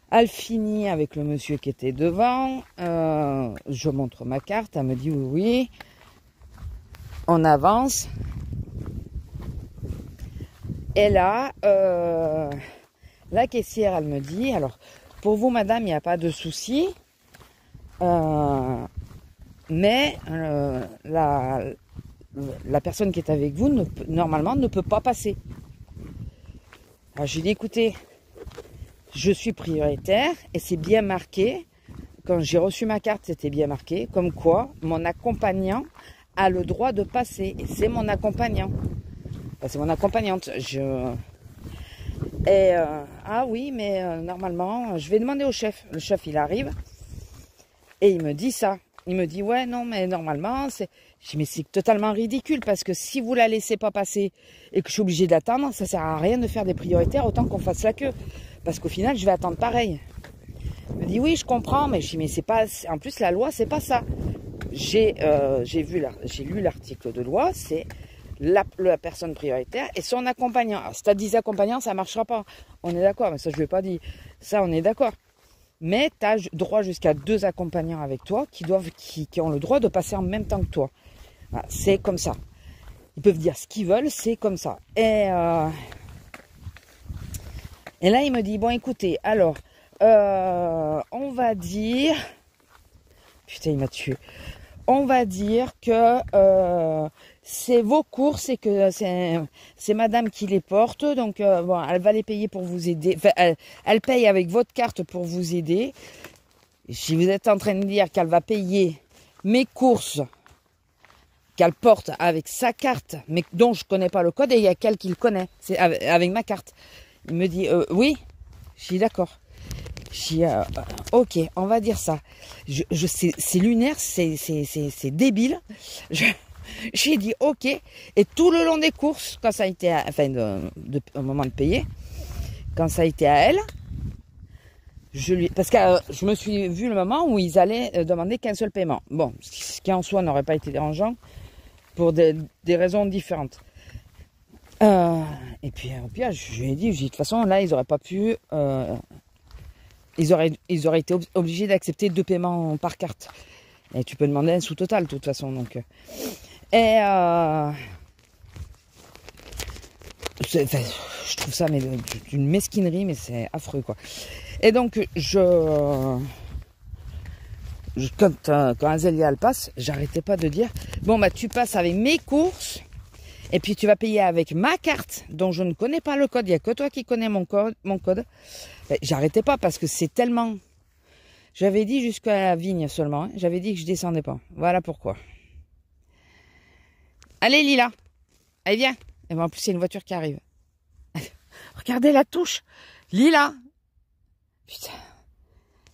Elle finit avec le monsieur qui était devant. Je montre ma carte. Elle me dit oui, oui. On avance. Et là, la caissière, elle me dit, alors, pour vous, madame, il n'y a pas de souci. Mais la personne qui est avec vous, normalement, ne peut pas passer. Alors, j'ai dit, écoutez, je suis prioritaire et c'est bien marqué. Quand j'ai reçu ma carte, c'était bien marqué. Comme quoi, mon accompagnant a le droit de passer. Et c'est mon accompagnant. Enfin, c'est mon accompagnante. Ah oui, mais normalement, je vais demander au chef. Le chef, il arrive et il me dit ça. Il me dit, ouais, non, mais normalement, c'est... Je dis, mais c'est totalement ridicule parce que si vous la laissez pas passer et que je suis obligée d'attendre, ça sert à rien de faire des prioritaires autant qu'on fasse la queue. Parce qu'au final, je vais attendre pareil. Il me dit, oui, je comprends, mais je dis, mais c'est pas... En plus, la loi, c'est pas ça. J'ai lu l'article de loi, c'est la personne prioritaire et son accompagnant. Alors, si tu as 10 accompagnants, ça marchera pas. On est d'accord, mais ça, je ne l'ai pas dit. Ça, on est d'accord. Mais tu as droit jusqu'à 2 accompagnants avec toi qui ont le droit de passer en même temps que toi. Voilà, c'est comme ça. Ils peuvent dire ce qu'ils veulent, c'est comme ça. Et là, il me dit, bon, écoutez, alors, on va dire... Putain, il m'a tué. On va dire que c'est vos courses et que c'est madame qui les porte. Donc, bon, elle va les payer pour vous aider. Enfin, elle paye avec votre carte pour vous aider. Et si vous êtes en train de dire qu'elle va payer mes courses, qu'elle porte avec sa carte, mais dont je ne connais pas le code, et il y a qu'elle qui le connaît, c'est avec ma carte. Il me dit, oui, je suis d'accord. Je dis, ok, on va dire ça. C'est lunaire, c'est débile. J'ai dit ok. Et tout le long des courses, quand ça a été, enfin, au moment de payer, quand ça a été à elle, parce que je me suis vu le moment où ils allaient demander qu'un seul paiement. Bon, ce qui en soi n'aurait pas été dérangeant pour des raisons différentes. Et puis au pire, je lui ai dit, de toute façon, là, ils n'auraient pas pu. Ils auraient été obligés d'accepter 2 paiements par carte. Et tu peux demander un sous-total, de toute façon. Donc, je trouve ça mais d'une mesquinerie, mais c'est affreux, quoi. Et donc, quand Azélia elle passe, j'arrêtais pas de dire, bon, bah, tu passes avec mes courses, et puis tu vas payer avec ma carte, dont je ne connais pas le code, il n'y a que toi qui connais mon code. Ben, j'arrêtais pas parce que c'est tellement... J'avais dit jusqu'à la vigne seulement, hein. J'avais dit que je descendais pas. Voilà pourquoi. Allez Lila, allez viens. Et ben, en plus, il y a une voiture qui arrive. Regardez la touche. Lila. Putain.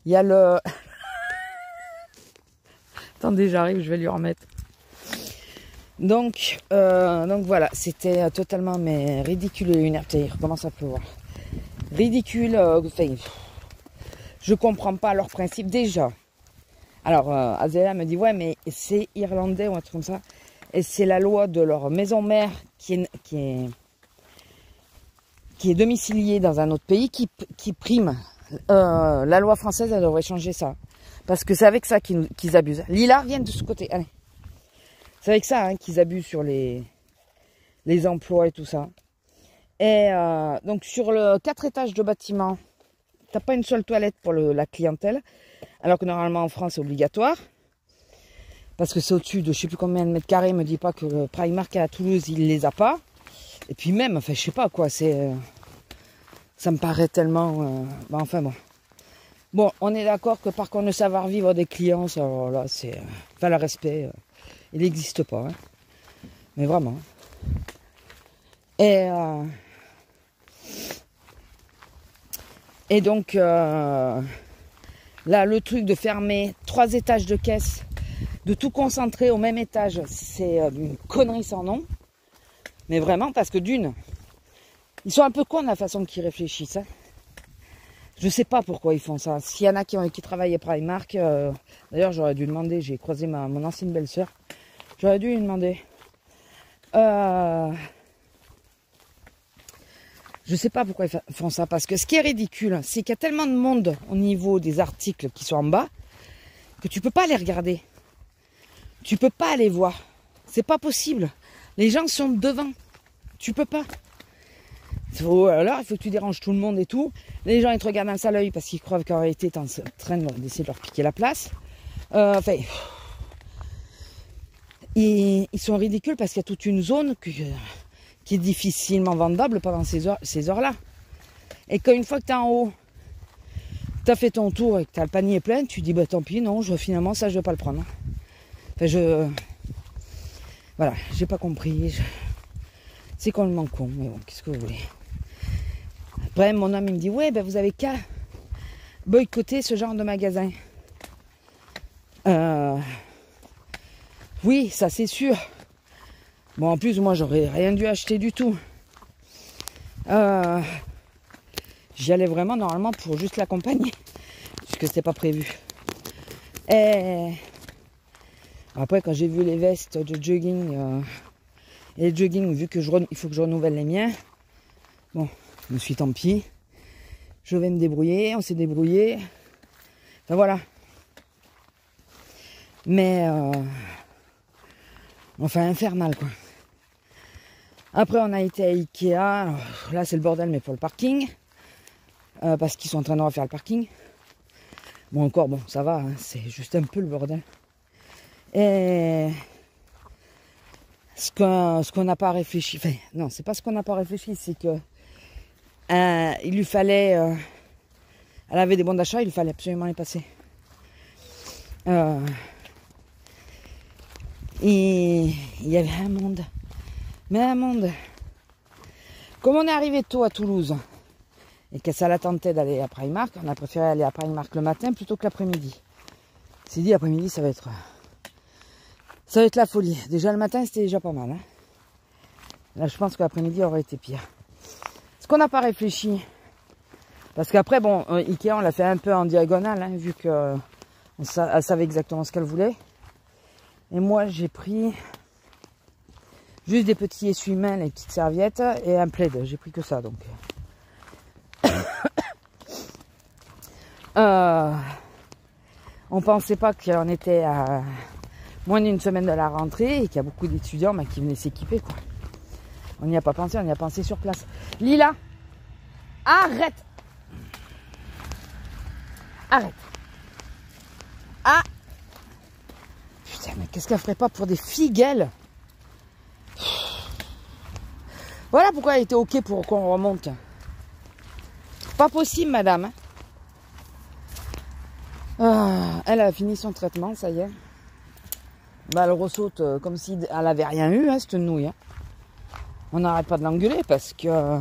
Il y a le... Attendez, j'arrive, je vais lui remettre. Donc voilà, c'était totalement ridicule et lunaire. Il recommence à pleuvoir. Ridicule, enfin, je comprends pas leur principe déjà. Alors, Azélia me dit, ouais, mais c'est irlandais ou un truc comme ça. Et c'est la loi de leur maison mère qui est domiciliée dans un autre pays qui prime. La loi française, elle devrait changer ça. Parce que c'est avec ça qu'ils abusent. Lila, viens de ce côté, allez. C'est avec ça hein, qu'ils abusent sur les emplois et tout ça. Et donc sur le 4 étages de bâtiment, t'as pas une seule toilette pour la clientèle, alors que normalement en France c'est obligatoire, parce que c'est au-dessus de je sais plus combien de mètres carrés. Me dis pas que le Primark à Toulouse il les a pas. Et puis même, enfin je sais pas quoi, ça me paraît tellement, enfin bon. Bon, on est d'accord que par contre le savoir-vivre des clients, ça, alors là c'est, enfin le respect, il n'existe pas, hein. Mais vraiment. Et donc, là, le truc de fermer 3 étages de caisse, de tout concentrer au même étage, c'est une connerie sans nom. Mais vraiment, parce que d'une, ils sont un peu cons de la façon qu'ils réfléchissent. Hein. Je sais pas pourquoi ils font ça. S'il y en a qui travaillent à Primark, d'ailleurs, j'aurais dû demander, j'ai croisé mon ancienne belle-sœur, j'aurais dû lui demander. Je sais pas pourquoi ils font ça, parce que ce qui est ridicule, c'est qu'il y a tellement de monde au niveau des articles qui sont en bas, que tu peux pas les regarder. Tu peux pas les voir. C'est pas possible. Les gens sont devant. Tu peux pas. Alors, il faut que tu déranges tout le monde et tout. Les gens, ils te regardent d'un sale œil parce qu'ils croient qu'en réalité, tu es en train d'essayer de leur piquer la place. Enfin, ils sont ridicules parce qu'il y a toute une zone qui est difficilement vendable pendant ces heures-là. Et une fois que tu es en haut, tu as fait ton tour et que tu as le panier plein, tu dis, bah tant pis, non, finalement, ça, je ne vais pas le prendre. Enfin, voilà, j'ai pas compris. C'est complètement con, mais bon, qu'est-ce que vous voulez. Après, mon homme, il me dit, ouais, ben vous avez qu'à boycotter ce genre de magasin. Oui, ça c'est sûr. Bon, en plus, moi, j'aurais rien dû acheter du tout. J'y allais vraiment, normalement, pour juste l'accompagner. Puisque c'était pas prévu. Et après, quand j'ai vu les vestes de jogging, et les jogging, vu que il faut que je renouvelle les miens, bon, je me suis dit, tant pis. Je vais me débrouiller, on s'est débrouillé. Enfin, voilà. Mais, enfin, infernal, quoi. Après, on a été à Ikea. Alors, là, c'est le bordel, mais pour le parking. Parce qu'ils sont en train de refaire le parking. Bon, encore, bon, ça va. Hein, c'est juste un peu le bordel. Et ce qu'on n'a pas réfléchi. Enfin, non, c'est pas ce qu'on n'a pas réfléchi. C'est que il lui fallait... elle avait des bons d'achat, il lui fallait absolument les passer. Et il y avait un monde. Mais un monde. Comme on est arrivé tôt à Toulouse, et que ça la tentait d'aller à Primark, on a préféré aller à Primark le matin plutôt que l'après-midi. C'est dit, l'après-midi, ça va être la folie. Déjà le matin, c'était déjà pas mal. Hein. Là, je pense que l'après-midi aurait été pire. Est-ce qu'on n'a pas réfléchi? Parce qu'après, bon, Ikea, on l'a fait un peu en diagonale, hein, vu qu'elle savait exactement ce qu'elle voulait. Et moi, j'ai pris juste des petits essuie-mains, les petites serviettes et un plaid. J'ai pris que ça, donc. On pensait pas qu'on était à moins d'une semaine de la rentrée et qu'il y a beaucoup d'étudiants qui venaient s'équiper, quoi. On n'y a pas pensé, on y a pensé sur place. Lila, arrête! Arrête! Ah! Putain, mais qu'est-ce qu'elle ferait pas pour des figuelles? Voilà pourquoi elle était ok pour qu'on remonte. Pas possible, madame. Elle a fini son traitement, ça y est. Bah, elle ressaute comme si elle avait rien eu, hein, cette nouille. Hein. On n'arrête pas de l'engueuler parce que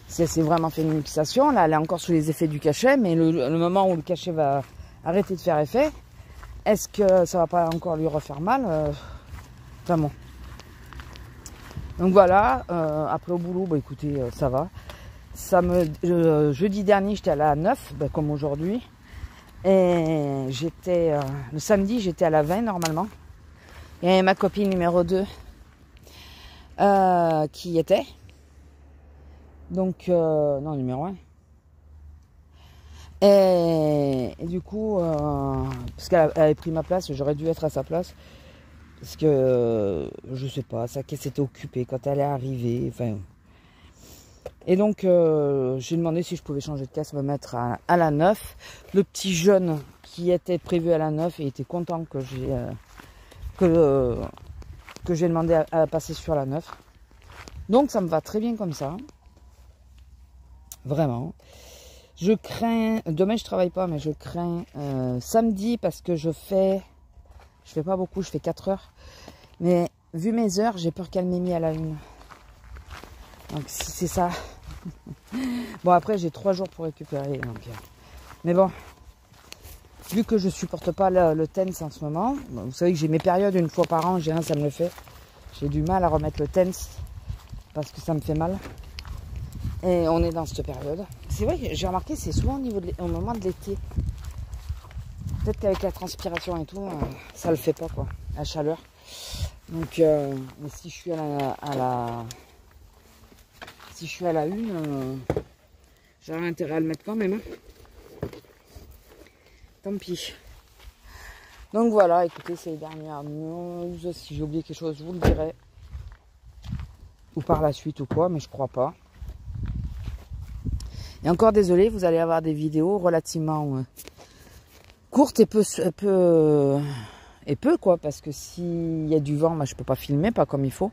c'est vraiment fait une fixation. Là, elle est encore sous les effets du cachet, mais le moment où le cachet va arrêter de faire effet, est-ce que ça va pas encore lui refaire mal? Enfin bon. Donc voilà, après au boulot, bah écoutez, ça va. Jeudi dernier, j'étais à la 9, bah, comme aujourd'hui. Et j'étais, le samedi, j'étais à la 20 normalement. Et ma copine numéro 2 qui y était. Donc, non, numéro 1. Et du coup, parce qu'elle avait pris ma place, j'aurais dû être à sa place. Parce que, je sais pas, sa caisse était occupée quand elle est arrivée. Enfin. Et donc, j'ai demandé si je pouvais changer de caisse, me mettre à la 9. Le petit jeune qui était prévu à la 9 et était content que j'ai demandé à passer sur la 9. Donc, ça me va très bien comme ça. Vraiment. Je crains, demain je travaille pas, mais je crains samedi parce que je fais pas beaucoup, je fais 4 heures. Mais vu mes heures, j'ai peur qu'elle m'ait mis à la 1. Donc si c'est ça. Bon après j'ai 3 jours pour récupérer. Donc, mais bon, vu que je supporte pas le tense en ce moment, vous savez que j'ai mes périodes une fois par an, ça me le fait. J'ai du mal à remettre le tense parce que ça me fait mal. Et on est dans cette période. C'est vrai que j'ai remarqué, c'est souvent au moment de l'été. Peut-être qu'avec la transpiration et tout, ça le fait pas, quoi. La chaleur. Donc, mais si je suis si je suis à la 1, j'aurais intérêt à le mettre quand même. Hein. Tant pis. Donc voilà, écoutez, c'est les dernières news. Si j'ai oublié quelque chose, je vous le dirai. Ou par la suite ou quoi, mais je crois pas. Et encore désolé, vous allez avoir des vidéos relativement courtes et peu quoi, parce que s'il y a du vent, moi je peux pas filmer, pas comme il faut.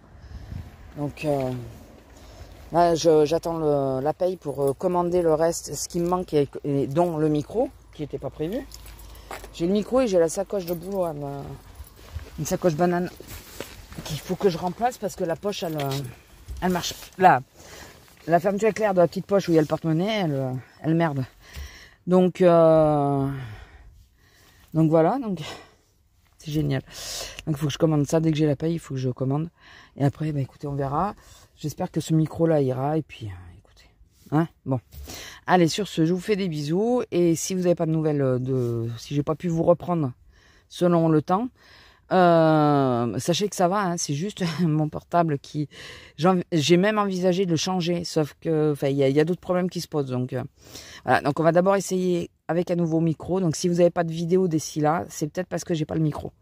Donc là, j'attends la paye pour commander le reste, ce qui me manque, et dont le micro, qui n'était pas prévu. J'ai le micro et j'ai la sacoche de boulot, une sacoche banane qu'il faut que je remplace parce que la poche, elle marche. Là. La fermeture éclair de la petite poche où il y a le porte-monnaie, elle merde. Donc voilà, donc c'est génial. Donc il faut que je commande ça. Dès que j'ai la paye, il faut que je commande. Et après, bah, écoutez, on verra. J'espère que ce micro-là ira. Et puis, écoutez. Hein, bon. Allez, sur ce, je vous fais des bisous. Et si vous n'avez pas de nouvelles, si j'ai pas pu vous reprendre selon le temps, sachez que ça va, hein, c'est juste mon portable qui... J'ai même envisagé de le changer, sauf que il y a d'autres problèmes qui se posent. Donc, voilà. Donc on va d'abord essayer avec un nouveau micro. Donc si vous n'avez pas de vidéo d'ici là, c'est peut-être parce que j'ai pas le micro.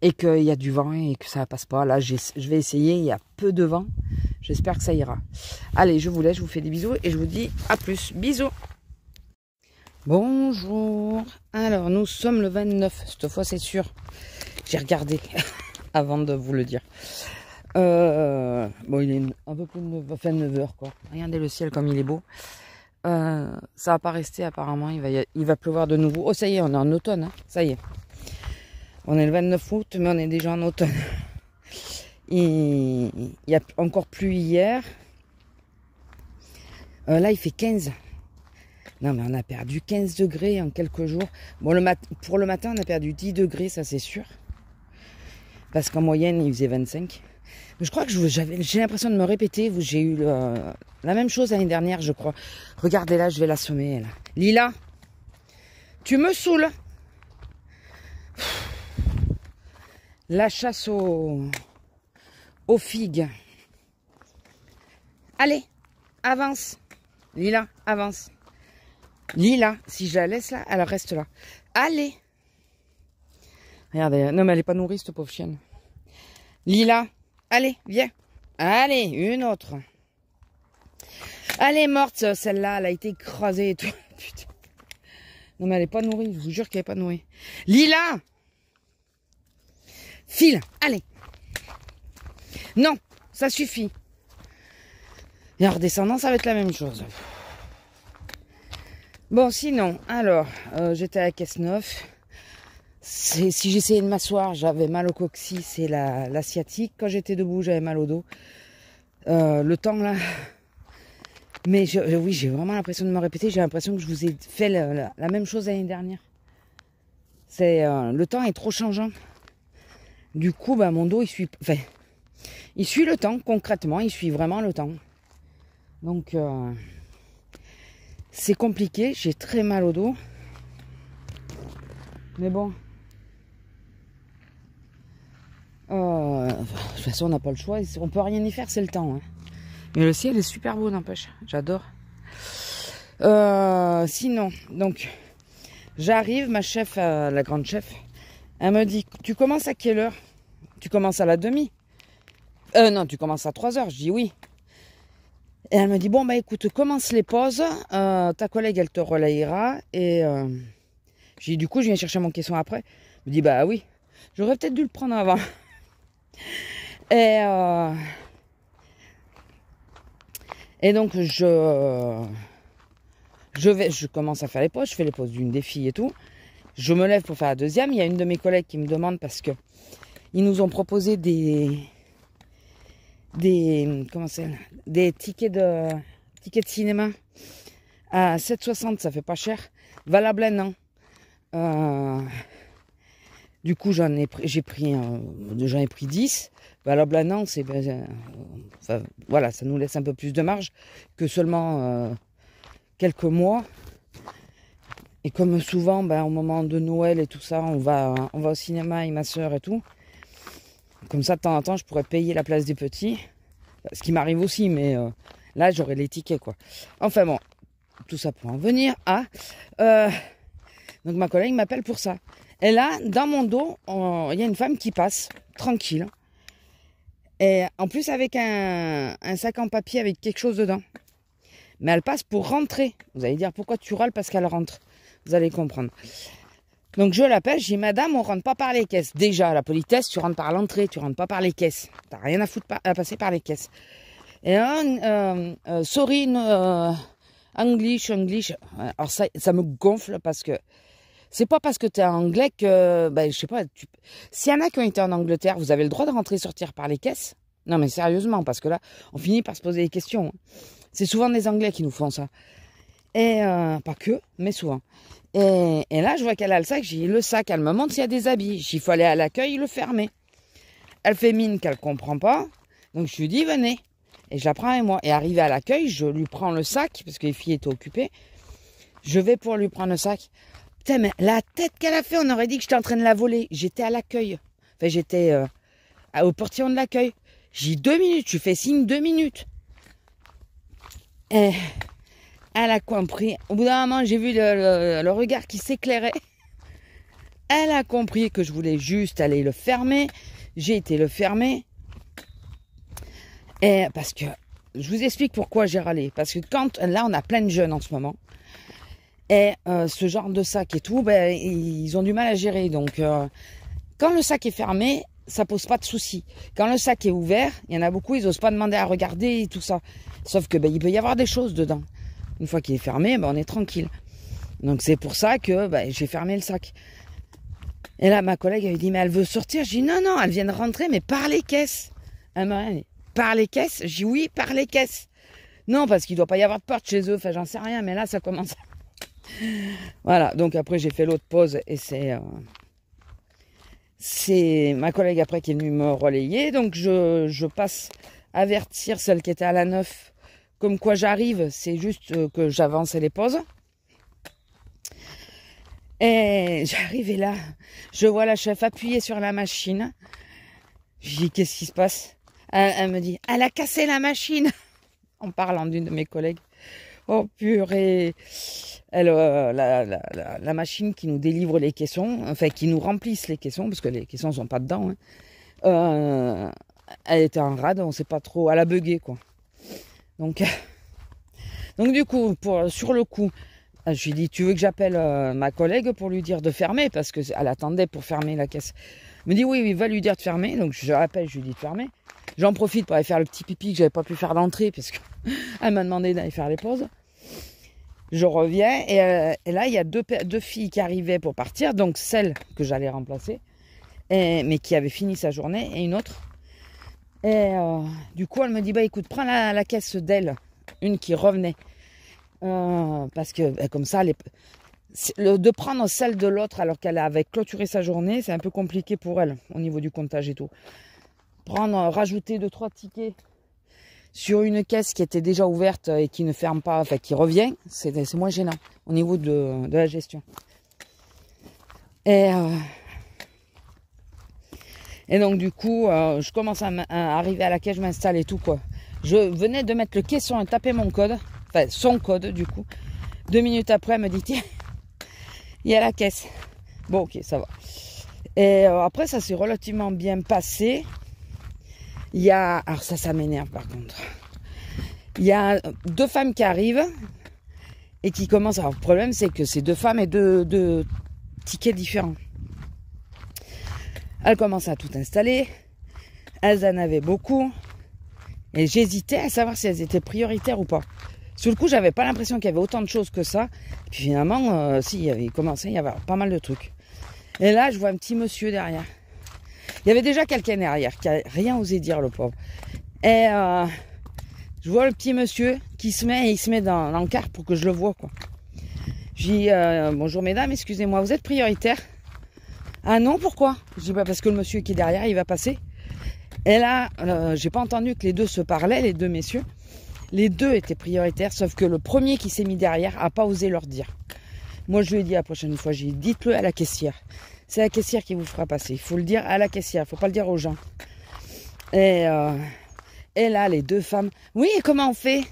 Et qu'il y a du vent et que ça passe pas. Là, je vais essayer, il y a peu de vent. J'espère que ça ira. Allez, je vous laisse, je vous fais des bisous et je vous dis à plus. Bisous. Bonjour. Alors, nous sommes le 29, cette fois c'est sûr. J'ai regardé avant de vous le dire. Bon, il est un peu plus de 9h, quoi. Regardez le ciel comme il est beau. Ça va pas rester apparemment. Il va pleuvoir de nouveau. Oh, ça y est, on est en automne. Hein. Ça y est. On est le 29 août, mais on est déjà en automne. Il y a encore plu hier. Là, il fait 15. Non, mais on a perdu 15 degrés en quelques jours. Bon, pour le matin, on a perdu 10 degrés, ça c'est sûr. Parce qu'en moyenne, il faisait 25. Mais je crois que j'ai l'impression de me répéter. J'ai eu la même chose l'année dernière, je crois. Regardez là, je vais l'assommer. Là. Lila, tu me saoules. La chasse aux figues. Allez, avance. Lila, avance. Lila, si je la laisse là, elle reste là. Allez. Regardez, non mais elle n'est pas nourrie cette pauvre chienne. Lila, allez, viens. Allez, une autre. Elle est morte celle-là, elle a été écrasée et tout. Putain. Non mais elle n'est pas nourrie, je vous jure qu'elle n'est pas nourrie. Lila, file, allez. Non, ça suffit. Et en redescendant, ça va être la même chose. Bon, sinon, alors, j'étais à la caisse 9. Si j'essayais de m'asseoir, j'avais mal au coccyx et la sciatique. Quand j'étais debout, j'avais mal au dos. Le temps, là... Mais oui, j'ai vraiment l'impression de me répéter. J'ai l'impression que je vous ai fait la même chose l'année dernière. Le temps est trop changeant. Du coup, bah, mon dos, il suit... Enfin, il suit le temps, concrètement. Il suit vraiment le temps. Donc... c'est compliqué, j'ai très mal au dos. Mais bon. De toute façon, on n'a pas le choix. On peut rien y faire, c'est le temps. Hein. Mais le ciel est super beau, n'empêche. J'adore. Sinon, donc, j'arrive, ma chef, la grande chef, elle me dit, tu commences à quelle heure? Tu commences à la demi? Non, tu commences à 3 heures. Je dis oui. Et elle me dit, bon, bah écoute, commence les pauses, ta collègue, elle te relayera. Et j'ai dit, du coup, je viens chercher mon caisson après. Elle me dit, bah oui, j'aurais peut-être dû le prendre avant. Et donc, je commence à faire les pauses, je fais les pauses d'une des filles et tout. Je me lève pour faire la deuxième. Il y a une de mes collègues qui me demande parce que ils nous ont proposé des tickets de cinéma à 7,60, ça fait pas cher, valable un an. Du coup j'en ai pris 10, valable un an, c'est enfin, voilà, ça nous laisse un peu plus de marge que seulement quelques mois. Et comme souvent, au moment de Noël et tout ça, on va au cinéma avec ma soeur et tout. Comme ça, de temps en temps, je pourrais payer la place des petits. Ce qui m'arrive aussi, mais là, j'aurai les tickets, quoi. Enfin bon, tout ça pour en venir à... donc ma collègue m'appelle pour ça. Et là, dans mon dos, il y a une femme qui passe, tranquille. Et en plus, avec un sac en papier avec quelque chose dedans. Mais elle passe pour rentrer. Vous allez dire, pourquoi tu râles? Parce qu'elle rentre. Vous allez comprendre. Donc je l'appelle, je dis, madame, on rentre pas par les caisses. Déjà, la politesse, tu rentres par l'entrée, tu rentres pas par les caisses. T'as rien à foutre à passer par les caisses. Et sorry, English. Alors ça me gonfle parce que c'est pas parce que t'es anglais que, je sais pas, s'il y en a qui ont été en Angleterre, vous avez le droit de rentrer et sortir par les caisses? Non mais sérieusement, parce que là, on finit par se poser des questions. C'est souvent des Anglais qui nous font ça. Et pas que, mais souvent. Et là, je vois qu'elle a le sac. J'ai dit, le sac, elle me montre s'il y a des habits. Il faut aller à l'accueil, le fermer. Elle fait mine qu'elle comprend pas. Donc, je lui dis, venez. Et je la prends avec moi. Et arrivé à l'accueil, je lui prends le sac, parce que les filles étaient occupées. Je vais pour lui prendre le sac. Putain, mais la tête qu'elle a fait, on aurait dit que j'étais en train de la voler. J'étais à l'accueil. Enfin, j'étais au portillon de l'accueil. J'ai dit 2 minutes. Je fais signe 2 minutes. Et... elle a compris. Au bout d'un moment, j'ai vu le regard qui s'éclairait. Elle a compris que je voulais juste aller le fermer. J'ai été le fermer. Et parce que, je vous explique pourquoi j'ai râlé. Parce que là, on a plein de jeunes en ce moment. Et ce genre de sac et tout, ils ont du mal à gérer. Donc, quand le sac est fermé, ça pose pas de soucis. Quand le sac est ouvert, il y en a beaucoup, ils osent pas demander à regarder et tout ça. Sauf que, il peut y avoir des choses dedans. Une fois qu'il est fermé, on est tranquille. Donc c'est pour ça que j'ai fermé le sac. Et là, ma collègue avait dit, mais elle veut sortir. J'ai dit, non, elle vient de rentrer, mais par les caisses. Elle m'a dit, par les caisses? J'ai dit, oui, par les caisses. Non, parce qu'il doit pas y avoir de porte chez eux. Enfin, j'en sais rien, mais là, ça commence. Voilà, donc après, j'ai fait l'autre pause et c'est ma collègue après qui est venue me relayer. Donc, je passe avertir celle qui était à la 9 comme quoi j'arrive. C'est juste que j'avance les pauses. Et j'arrive et là, je vois la chef appuyée sur la machine. Je dis, qu'est-ce qui se passe? Elle me dit, elle a cassé la machine. En parlant d'une de mes collègues. Oh purée. Elle, la machine qui nous délivre les caissons, enfin qui nous remplissent les caissons, parce que les caissons sont pas dedans, hein. Elle était en rade, on sait pas trop, elle a bugué quoi. Donc du coup, sur le coup, je lui dis, tu veux que j'appelle ma collègue pour lui dire de fermer, parce qu'elle attendait pour fermer la caisse. Elle me dit, oui, va lui dire de fermer, donc je l'appelle, je lui dis de fermer. J'en profite pour aller faire le petit pipi que j'avais pas pu faire d'entrée, parce qu'elle m'a demandé d'aller faire les pauses. Je reviens, et là, il y a deux filles qui arrivaient pour partir, donc celle que j'allais remplacer, mais qui avait fini sa journée, et une autre. Et du coup, elle me dit, bah écoute, prends la caisse d'elle, une qui revenait. Parce que comme ça, de prendre celle de l'autre alors qu'elle avait clôturé sa journée, c'est un peu compliqué pour elle au niveau du comptage et tout. Rajouter 2-3 tickets sur une caisse qui était déjà ouverte et qui ne ferme pas, enfin qui revient, c'est moins gênant au niveau de la gestion. Et donc du coup, je commence à arriver à la caisse, je m'installe et tout quoi. Je venais de mettre le caisson et taper mon code, enfin son code du coup. 2 minutes après, elle me dit, tiens, il y a la caisse. Bon, ok, ça va. Et après, ça s'est relativement bien passé. Il y a... Alors ça m'énerve par contre. Il y a 2 femmes qui arrivent et qui commencent... Alors le problème, c'est que c'est 2 femmes et deux tickets différents. Elles commencent à tout installer. Elles en avaient beaucoup. Et j'hésitais à savoir si elles étaient prioritaires ou pas. Sur le coup, j'avais pas l'impression qu'il y avait autant de choses que ça. Et puis finalement, si, il avait commencé, il y avait pas mal de trucs. Et là, je vois un petit monsieur derrière. Il y avait déjà quelqu'un derrière qui a rien osé dire, le pauvre. Et je vois le petit monsieur qui se met dans l'encart pour que je le voie, quoi. Je dis, bonjour mesdames, excusez-moi, vous êtes prioritaire? Ah non, pourquoi? Je dis, bah parce que le monsieur qui est derrière, il va passer. Et là, j'ai pas entendu que les deux se parlaient, les 2 messieurs. Les 2 étaient prioritaires, sauf que le premier qui s'est mis derrière a pas osé leur dire. Moi, je lui ai dit la prochaine fois, j'ai dit, dites-le à la caissière. C'est la caissière qui vous fera passer. Il faut le dire à la caissière, il faut pas le dire aux gens. Et là, les 2 femmes, oui, comment on fait?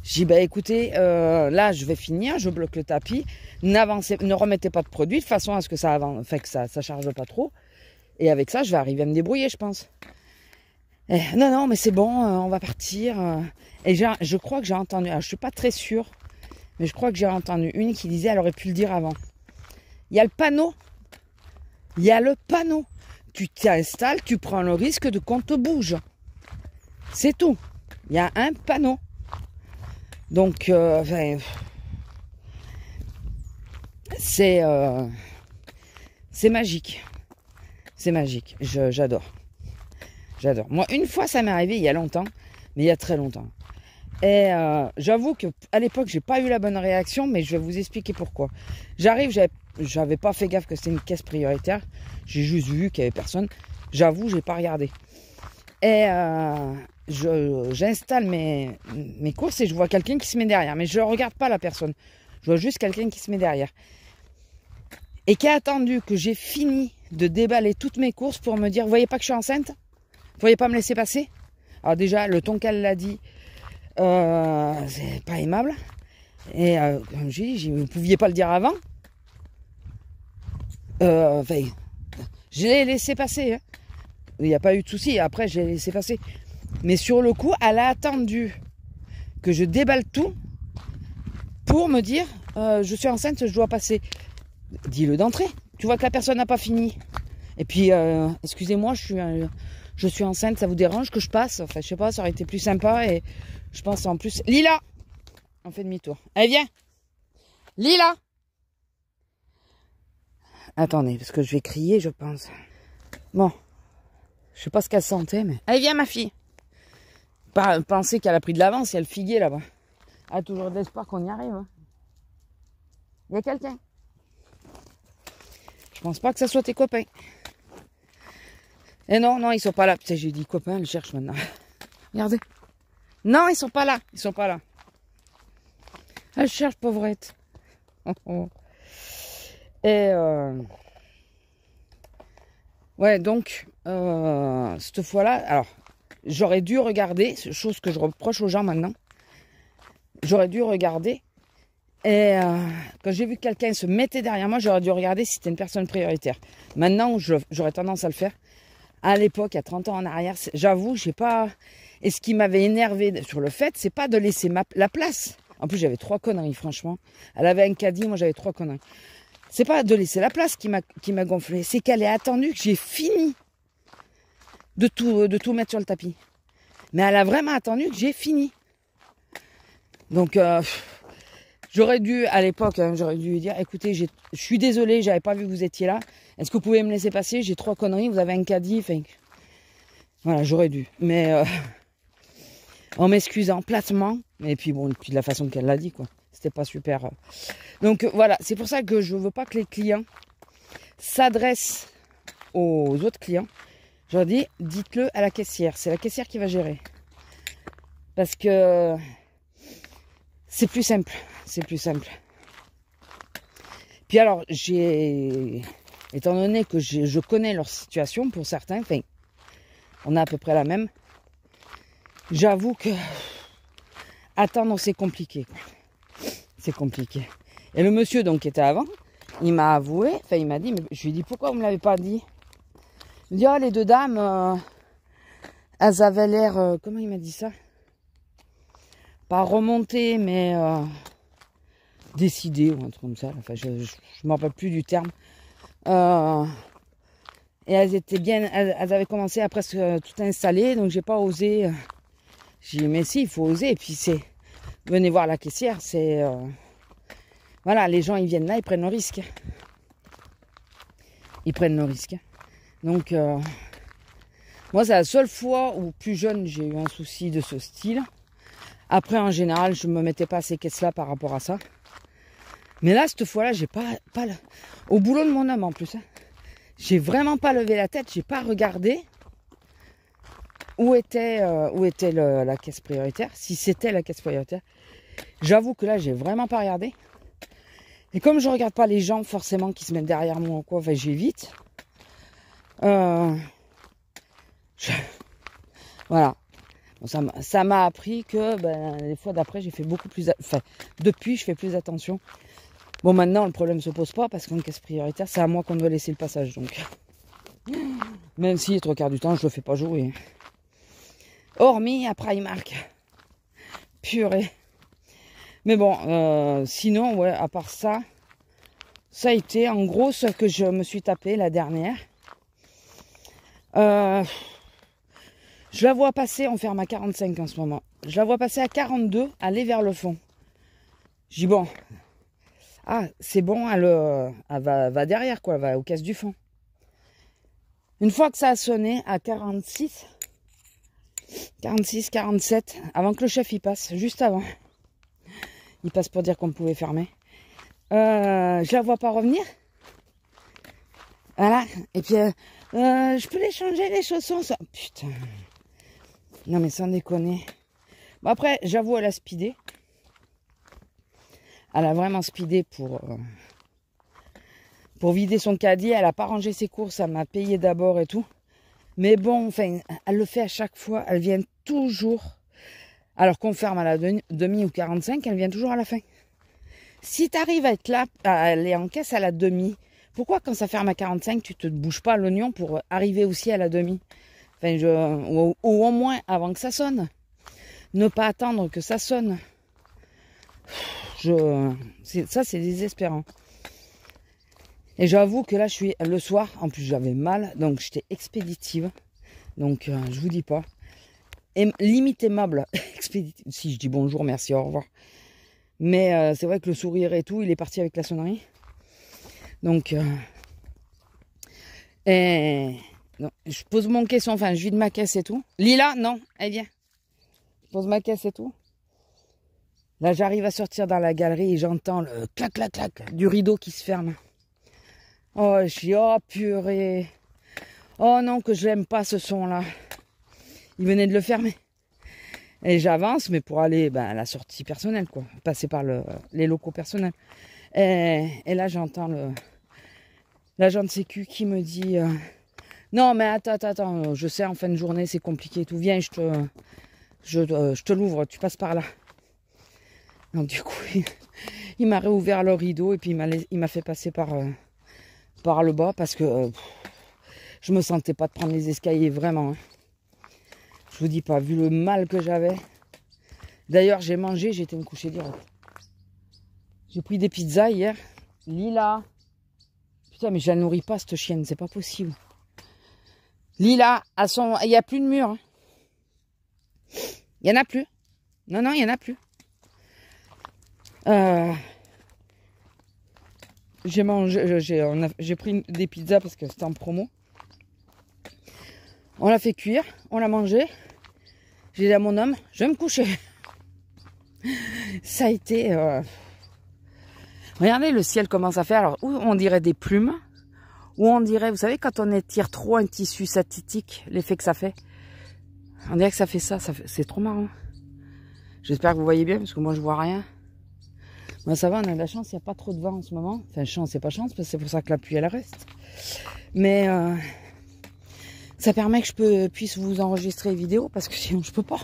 Je dis, bah écoutez, là, je vais finir, je bloque le tapis. N'avancez, ne remettez pas de produit, de façon à ce que ça avance, enfin, que ça charge pas trop. Et avec ça, je vais arriver à me débrouiller, je pense. Non, mais c'est bon, on va partir. Et je crois que j'ai entendu, alors je suis pas très sûre, mais je crois que j'ai entendu une qui disait, elle aurait pu le dire avant. Il y a le panneau. Il y a le panneau. Tu t'installes, tu prends le risque de qu'on te bouge. C'est tout. Il y a un panneau. Donc, c'est magique. C'est magique. J'adore. J'adore. Moi, une fois, ça m'est arrivé il y a longtemps, mais il y a très longtemps. Et j'avoue qu'à l'époque, j'ai pas eu la bonne réaction, mais je vais vous expliquer pourquoi. J'arrive, j'avais pas fait gaffe que c'était une caisse prioritaire. J'ai juste vu qu'il y avait personne. J'avoue, j'ai pas regardé. Et j'installe mes courses et je vois quelqu'un qui se met derrière. Mais je regarde pas la personne. Je vois juste quelqu'un qui se met derrière. Et qui a attendu que j'ai fini de déballer toutes mes courses pour me dire, vous voyez pas que je suis enceinte? Vous voyez pas me laisser passer? Alors déjà, le ton qu'elle l'a dit, c'est pas aimable. Et comme je dis, vous pouviez pas le dire avant. Enfin, je l'ai laissé passer. Hein. Il n'y a pas eu de souci. Après, je l'ai laissé passer. Mais sur le coup, elle a attendu que je déballe tout pour me dire, je suis enceinte, je dois passer. Dis-le d'entrée. Tu vois que la personne n'a pas fini. Et puis, excusez-moi, je suis enceinte, ça vous dérange que je passe? Enfin, je sais pas, ça aurait été plus sympa. Et je pense en plus... Lila! On fait demi-tour. Allez, viens! Lila! Attendez, parce que je vais crier, je pense. Bon. Je sais pas ce qu'elle sentait, mais... Allez, viens, ma fille! penser qu'elle a pris de l'avance, il y a le figuier là-bas. Elle a toujours de l'espoir qu'on y arrive. Hein. Il y a quelqu'un. Je pense pas que ça soit tes copains. Et non, non, ils sont pas là. Putain, j'ai dit copains, elle cherche maintenant. Regardez. Non, ils sont pas là. Ils sont pas là. Elle cherche, pauvrette. Oh, oh. Et ouais, donc, cette fois-là, alors, j'aurais dû regarder, chose que je reproche aux gens maintenant, j'aurais dû regarder, et quand j'ai vu que quelqu'un se mettait derrière moi, j'aurais dû regarder si c'était une personne prioritaire. Maintenant, j'aurais tendance à le faire. À l'époque, il y a 30 ans en arrière, j'avoue, j'ai pas... Et ce qui m'avait énervé sur le fait, c'est pas de laisser la place. En plus, j'avais 3 conneries, franchement. Elle avait un caddie, moi j'avais 3 conneries. C'est pas de laisser la place qui m'a gonflé, c'est qu'elle ait attendu que j'ai fini de tout mettre sur le tapis. Mais elle a vraiment attendu que j'ai fini. Donc, j'aurais dû, à l'époque, hein, j'aurais dû lui dire, écoutez, je suis désolé, j'avais pas vu que vous étiez là. Est-ce que vous pouvez me laisser passer? J'ai 3 conneries, vous avez un caddie. Enfin, voilà, j'aurais dû. Mais en m'excusant platement. Et puis bon, puis de la façon qu'elle l'a dit, quoi. C'était pas super. Donc voilà, c'est pour ça que je veux pas que les clients s'adressent aux autres clients. Je leur dis, dites-le à la caissière. C'est la caissière qui va gérer. Parce que c'est plus simple. C'est plus simple. Puis alors, étant donné que je connais leur situation pour certains, enfin, on a à peu près la même, j'avoue que attendre, c'est compliqué. C'est compliqué. Et le monsieur, donc, qui était avant, il m'a avoué, enfin, il m'a dit, mais je lui ai dit, pourquoi vous ne me l'avez pas dit? Il me dit, oh, les 2 dames, elles avaient l'air, comment il m'a dit ça? Pas remontées, mais décidées, ou un truc comme ça. Enfin, je ne me rappelle plus du terme. Et elles étaient bien, elles avaient commencé à presque tout installer, donc j'ai pas osé. J'ai dit, mais si, il faut oser. Et puis venez voir la caissière, c'est... voilà, les gens, ils viennent là, ils prennent le risque. Ils prennent le risque. Donc, moi, c'est la seule fois où, plus jeune, j'ai eu un souci de ce style. Après, en général, je ne me mettais pas à ces caisses-là par rapport à ça. Mais là, cette fois-là, j'ai pas au boulot de mon homme, en plus. Hein, j'ai vraiment pas levé la tête, j'ai pas regardé où était la caisse prioritaire, si c'était la caisse prioritaire. J'avoue que là, j'ai vraiment pas regardé. Et comme je regarde pas les gens forcément qui se mettent derrière moi ou quoi, enfin, j'évite. Voilà. Bon, ça m'a appris que les fois d'après, j'ai fait beaucoup plus... Enfin, depuis, je fais plus attention. Bon, maintenant, le problème ne se pose pas parce qu'en caisse prioritaire, c'est à moi qu'on doit laisser le passage. Donc, même si, 3/4 du temps, je le fais pas jouer. Hormis à Primark. Purée. Mais bon, sinon, ouais, à part ça, ça a été en gros ce que je me suis tapé la dernière. Je la vois passer, on ferme à 45 en ce moment. Je la vois passer à 42, aller vers le fond. Je dis bon, ah c'est bon, elle va derrière quoi, elle va aux caisses du fond. Une fois que ça a sonné à 46, 47, avant que le chef y passe, juste avant. Il passe pour dire qu'on pouvait fermer. Je la vois pas revenir. Voilà. Et puis, je peux les changer les chaussons, ça. Putain. Non mais sans déconner. Bon après, j'avoue, elle a speedé. Elle a vraiment speedé pour vider son caddie. Elle a pas rangé ses courses, elle m'a payé d'abord et tout. Mais bon, enfin, elle le fait à chaque fois. Elle vient toujours. Alors qu'on ferme à la demi ou 45, elle vient toujours à la fin. Si tu arrives à être là, à aller en caisse à la demi, pourquoi quand ça ferme à 45, tu te bouges pas l'oignon pour arriver aussi à la demi? Enfin, ou au moins avant que ça sonne. Ne pas attendre que ça sonne. Ça, c'est désespérant. Et j'avoue que là, je suis le soir. En plus, j'avais mal. Donc, j'étais expéditive. Donc, je vous dis pas. Et limite aimable. Expéditive. Si, je dis bonjour, merci, au revoir. Mais c'est vrai que le sourire et tout, il est parti avec la sonnerie. Donc, non, je pose mon caisson, enfin, je vide ma caisse et tout. Lila, non, elle vient. pose ma caisse et tout. Là, j'arrive à sortir dans la galerie et j'entends le clac, clac, clac du rideau qui se ferme. Oh, je dis, oh purée. Oh non, que je l'aime pas ce son-là. Il venait de le fermer. Et j'avance, mais pour aller à la sortie personnelle, quoi. Passer par les locaux personnels. Et là, j'entends l'agent de sécu qui me dit non, mais attends, je sais, en fin de journée, c'est compliqué et tout. Viens, je te l'ouvre, tu passes par là. Donc, du coup, il m'a réouvert le rideau et puis il m'a fait passer par le bas parce que je me sentais pas de prendre les escaliers, vraiment. Hein. Je vous dis pas, vu le mal que j'avais. D'ailleurs, j'ai mangé, j'ai été me coucher direct. J'ai pris des pizzas hier. Lila. Putain, mais je la nourris pas, cette chienne, c'est pas possible. Lila, il n'y a plus de mur. Hein. Il n'y en a plus. Non, il n'y en a plus. J'ai pris des pizzas parce que c'était en promo. On l'a fait cuire, on l'a mangé. J'ai dit à mon homme, je vais me coucher. Ça a été... Regardez le ciel commence à faire. Alors, où on dirait des plumes, ou on dirait, vous savez, quand on étire trop un tissu satitique, l'effet que ça fait. On dirait que ça fait ça, c'est trop marrant. J'espère que vous voyez bien, parce que moi je vois rien. Moi ça va, on a de la chance, il n'y a pas trop de vent en ce moment. Enfin, chance, c'est pas chance, parce que c'est pour ça que la pluie elle reste. Mais ça permet que je puisse vous enregistrer les vidéos, parce que sinon je peux pas.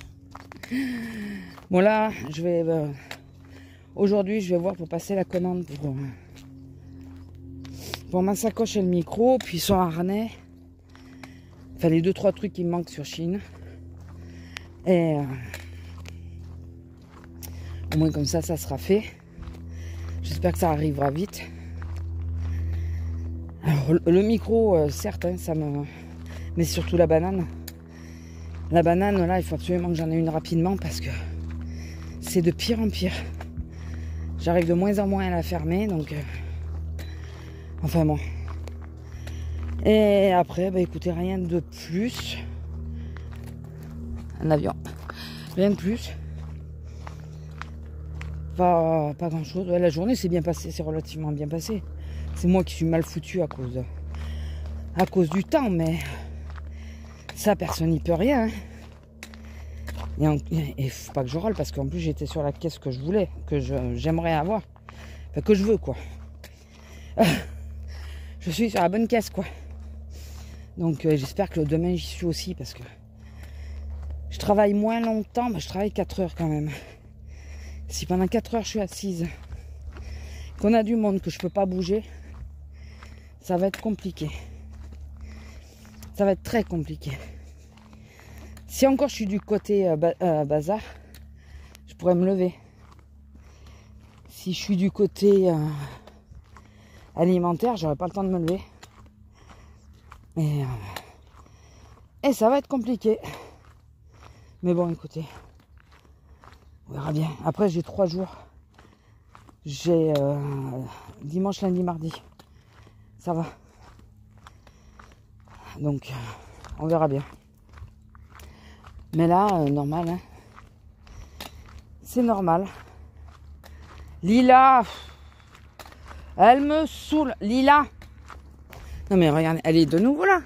Bon là, je vais... aujourd'hui, je vais voir pour passer la commande pour ma sacoche et le micro, puis son harnais. Enfin, les 2-3 trucs qui me manquent sur Chine. Et au moins comme ça sera fait. J'espère que ça arrivera vite. Alors, le micro, certes, hein, ça me... Mais surtout la banane. La banane, là, il faut absolument que j'en ai une rapidement parce que c'est de pire en pire. J'arrive de moins en moins à la fermer, donc... Enfin bon. Et après, écoutez, rien de plus. Un avion. Rien de plus. Pas grand chose. La journée s'est bien passée, c'est relativement bien passé. C'est moi qui suis mal foutu à cause du temps, mais ça, personne n'y peut rien. Hein. Et faut pas que je râle parce qu'en plus j'étais sur la caisse que je voulais, que j'aimerais avoir. Enfin, que je veux, quoi. Je suis sur la bonne caisse, quoi. Donc j'espère que demain j'y suis aussi parce que je travaille moins longtemps, mais je travaille 4 heures quand même. Si pendant 4 heures je suis assise, qu'on a du monde, que je peux pas bouger, ça va être compliqué. Ça va être très compliqué. Si encore je suis du côté bazar, je pourrais me lever. Si je suis du côté alimentaire, j'aurais pas le temps de me lever. Et ça va être compliqué. Mais bon, écoutez, on verra bien. Après, j'ai 3 jours. J'ai dimanche, lundi, mardi. Ça va. Donc, on verra bien. Mais là, normal. Hein. C'est normal. Lila, elle me saoule. Lila. Non mais regarde, elle est de nouveau là.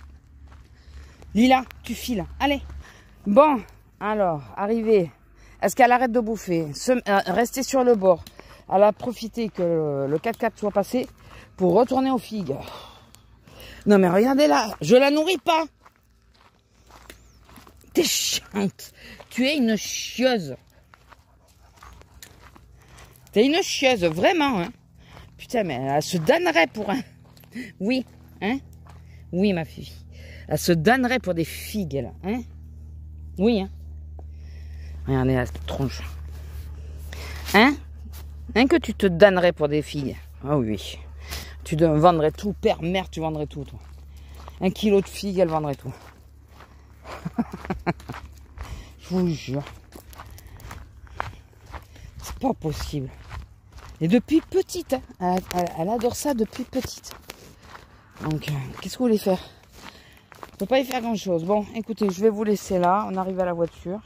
Lila, tu files. Allez. Bon, alors, arrivée. Est-ce qu'elle arrête de bouffer? Rester sur le bord. Elle a profité que le 4x4 soit passé pour retourner aux figues. Non mais regardez là, je la nourris pas. T'es chiante. Tu es une chieuse. T'es une chieuse, vraiment. Hein. Putain, mais elle se donnerait pour un... Oui, hein? Oui, ma fille. Elle se donnerait pour des figues, là. Hein? Oui, hein? Regardez la tronche. Hein? Hein que tu te donnerais pour des figues? Ah oui. Tu vendrais tout, père, mère, tu vendrais tout, toi. 1 kilo de figues, elle vendrait tout. Je vous jure. C'est pas possible. Et depuis petite, hein, elle adore ça depuis petite. Donc, qu'est-ce que vous voulez faire? On peut pas y faire grand chose. Bon, écoutez, je vais vous laisser là. On arrive à la voiture.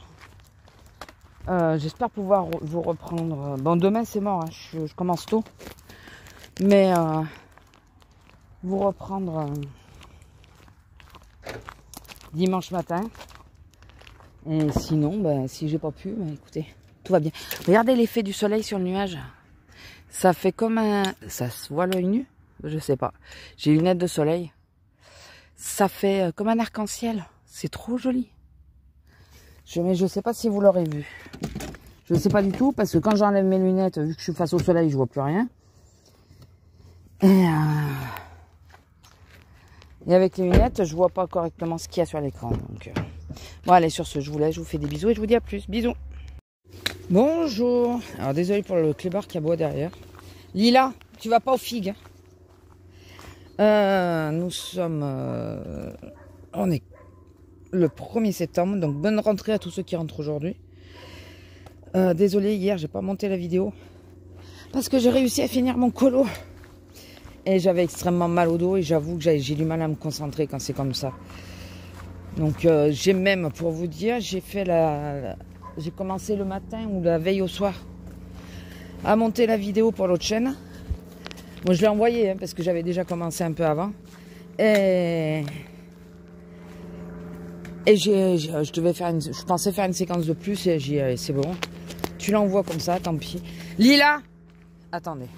J'espère pouvoir vous reprendre. Bon, demain c'est mort, hein, je commence tôt. Mais vous reprendre dimanche matin. Et sinon, ben, si j'ai pas pu, ben, écoutez, tout va bien. Regardez l'effet du soleil sur le nuage. Ça fait comme un... Ça se voit l'œil nu? Je sais pas. J'ai les lunettes de soleil. Ça fait comme un arc-en-ciel. C'est trop joli. Mais je sais pas si vous l'aurez vu. Je ne sais pas du tout, parce que quand j'enlève mes lunettes, vu que je suis face au soleil, je vois plus rien. Et avec les lunettes, je vois pas correctement ce qu'il y a sur l'écran. Donc, bon, allez, sur ce, je vous laisse, je vous fais des bisous et je vous dis à plus. Bisous. Bonjour. Alors, désolé pour le clébard qui aboie derrière. Lila, tu vas pas aux figues. Nous sommes... on est le 1er septembre, donc bonne rentrée à tous ceux qui rentrent aujourd'hui. Désolé, hier, j'ai pas monté la vidéo. Parce que j'ai réussi à finir mon colo. Et j'avais extrêmement mal au dos et j'avoue que j'ai du mal à me concentrer quand c'est comme ça. Donc j'ai même, pour vous dire, j'ai commencé le matin ou la veille au soir à monter la vidéo pour l'autre chaîne. Moi je l'ai envoyé parce que j'avais déjà commencé un peu avant. Et je pensais faire une séquence de plus et j'ai dit c'est bon. Tu l'envoies comme ça, tant pis. Lila, attendez.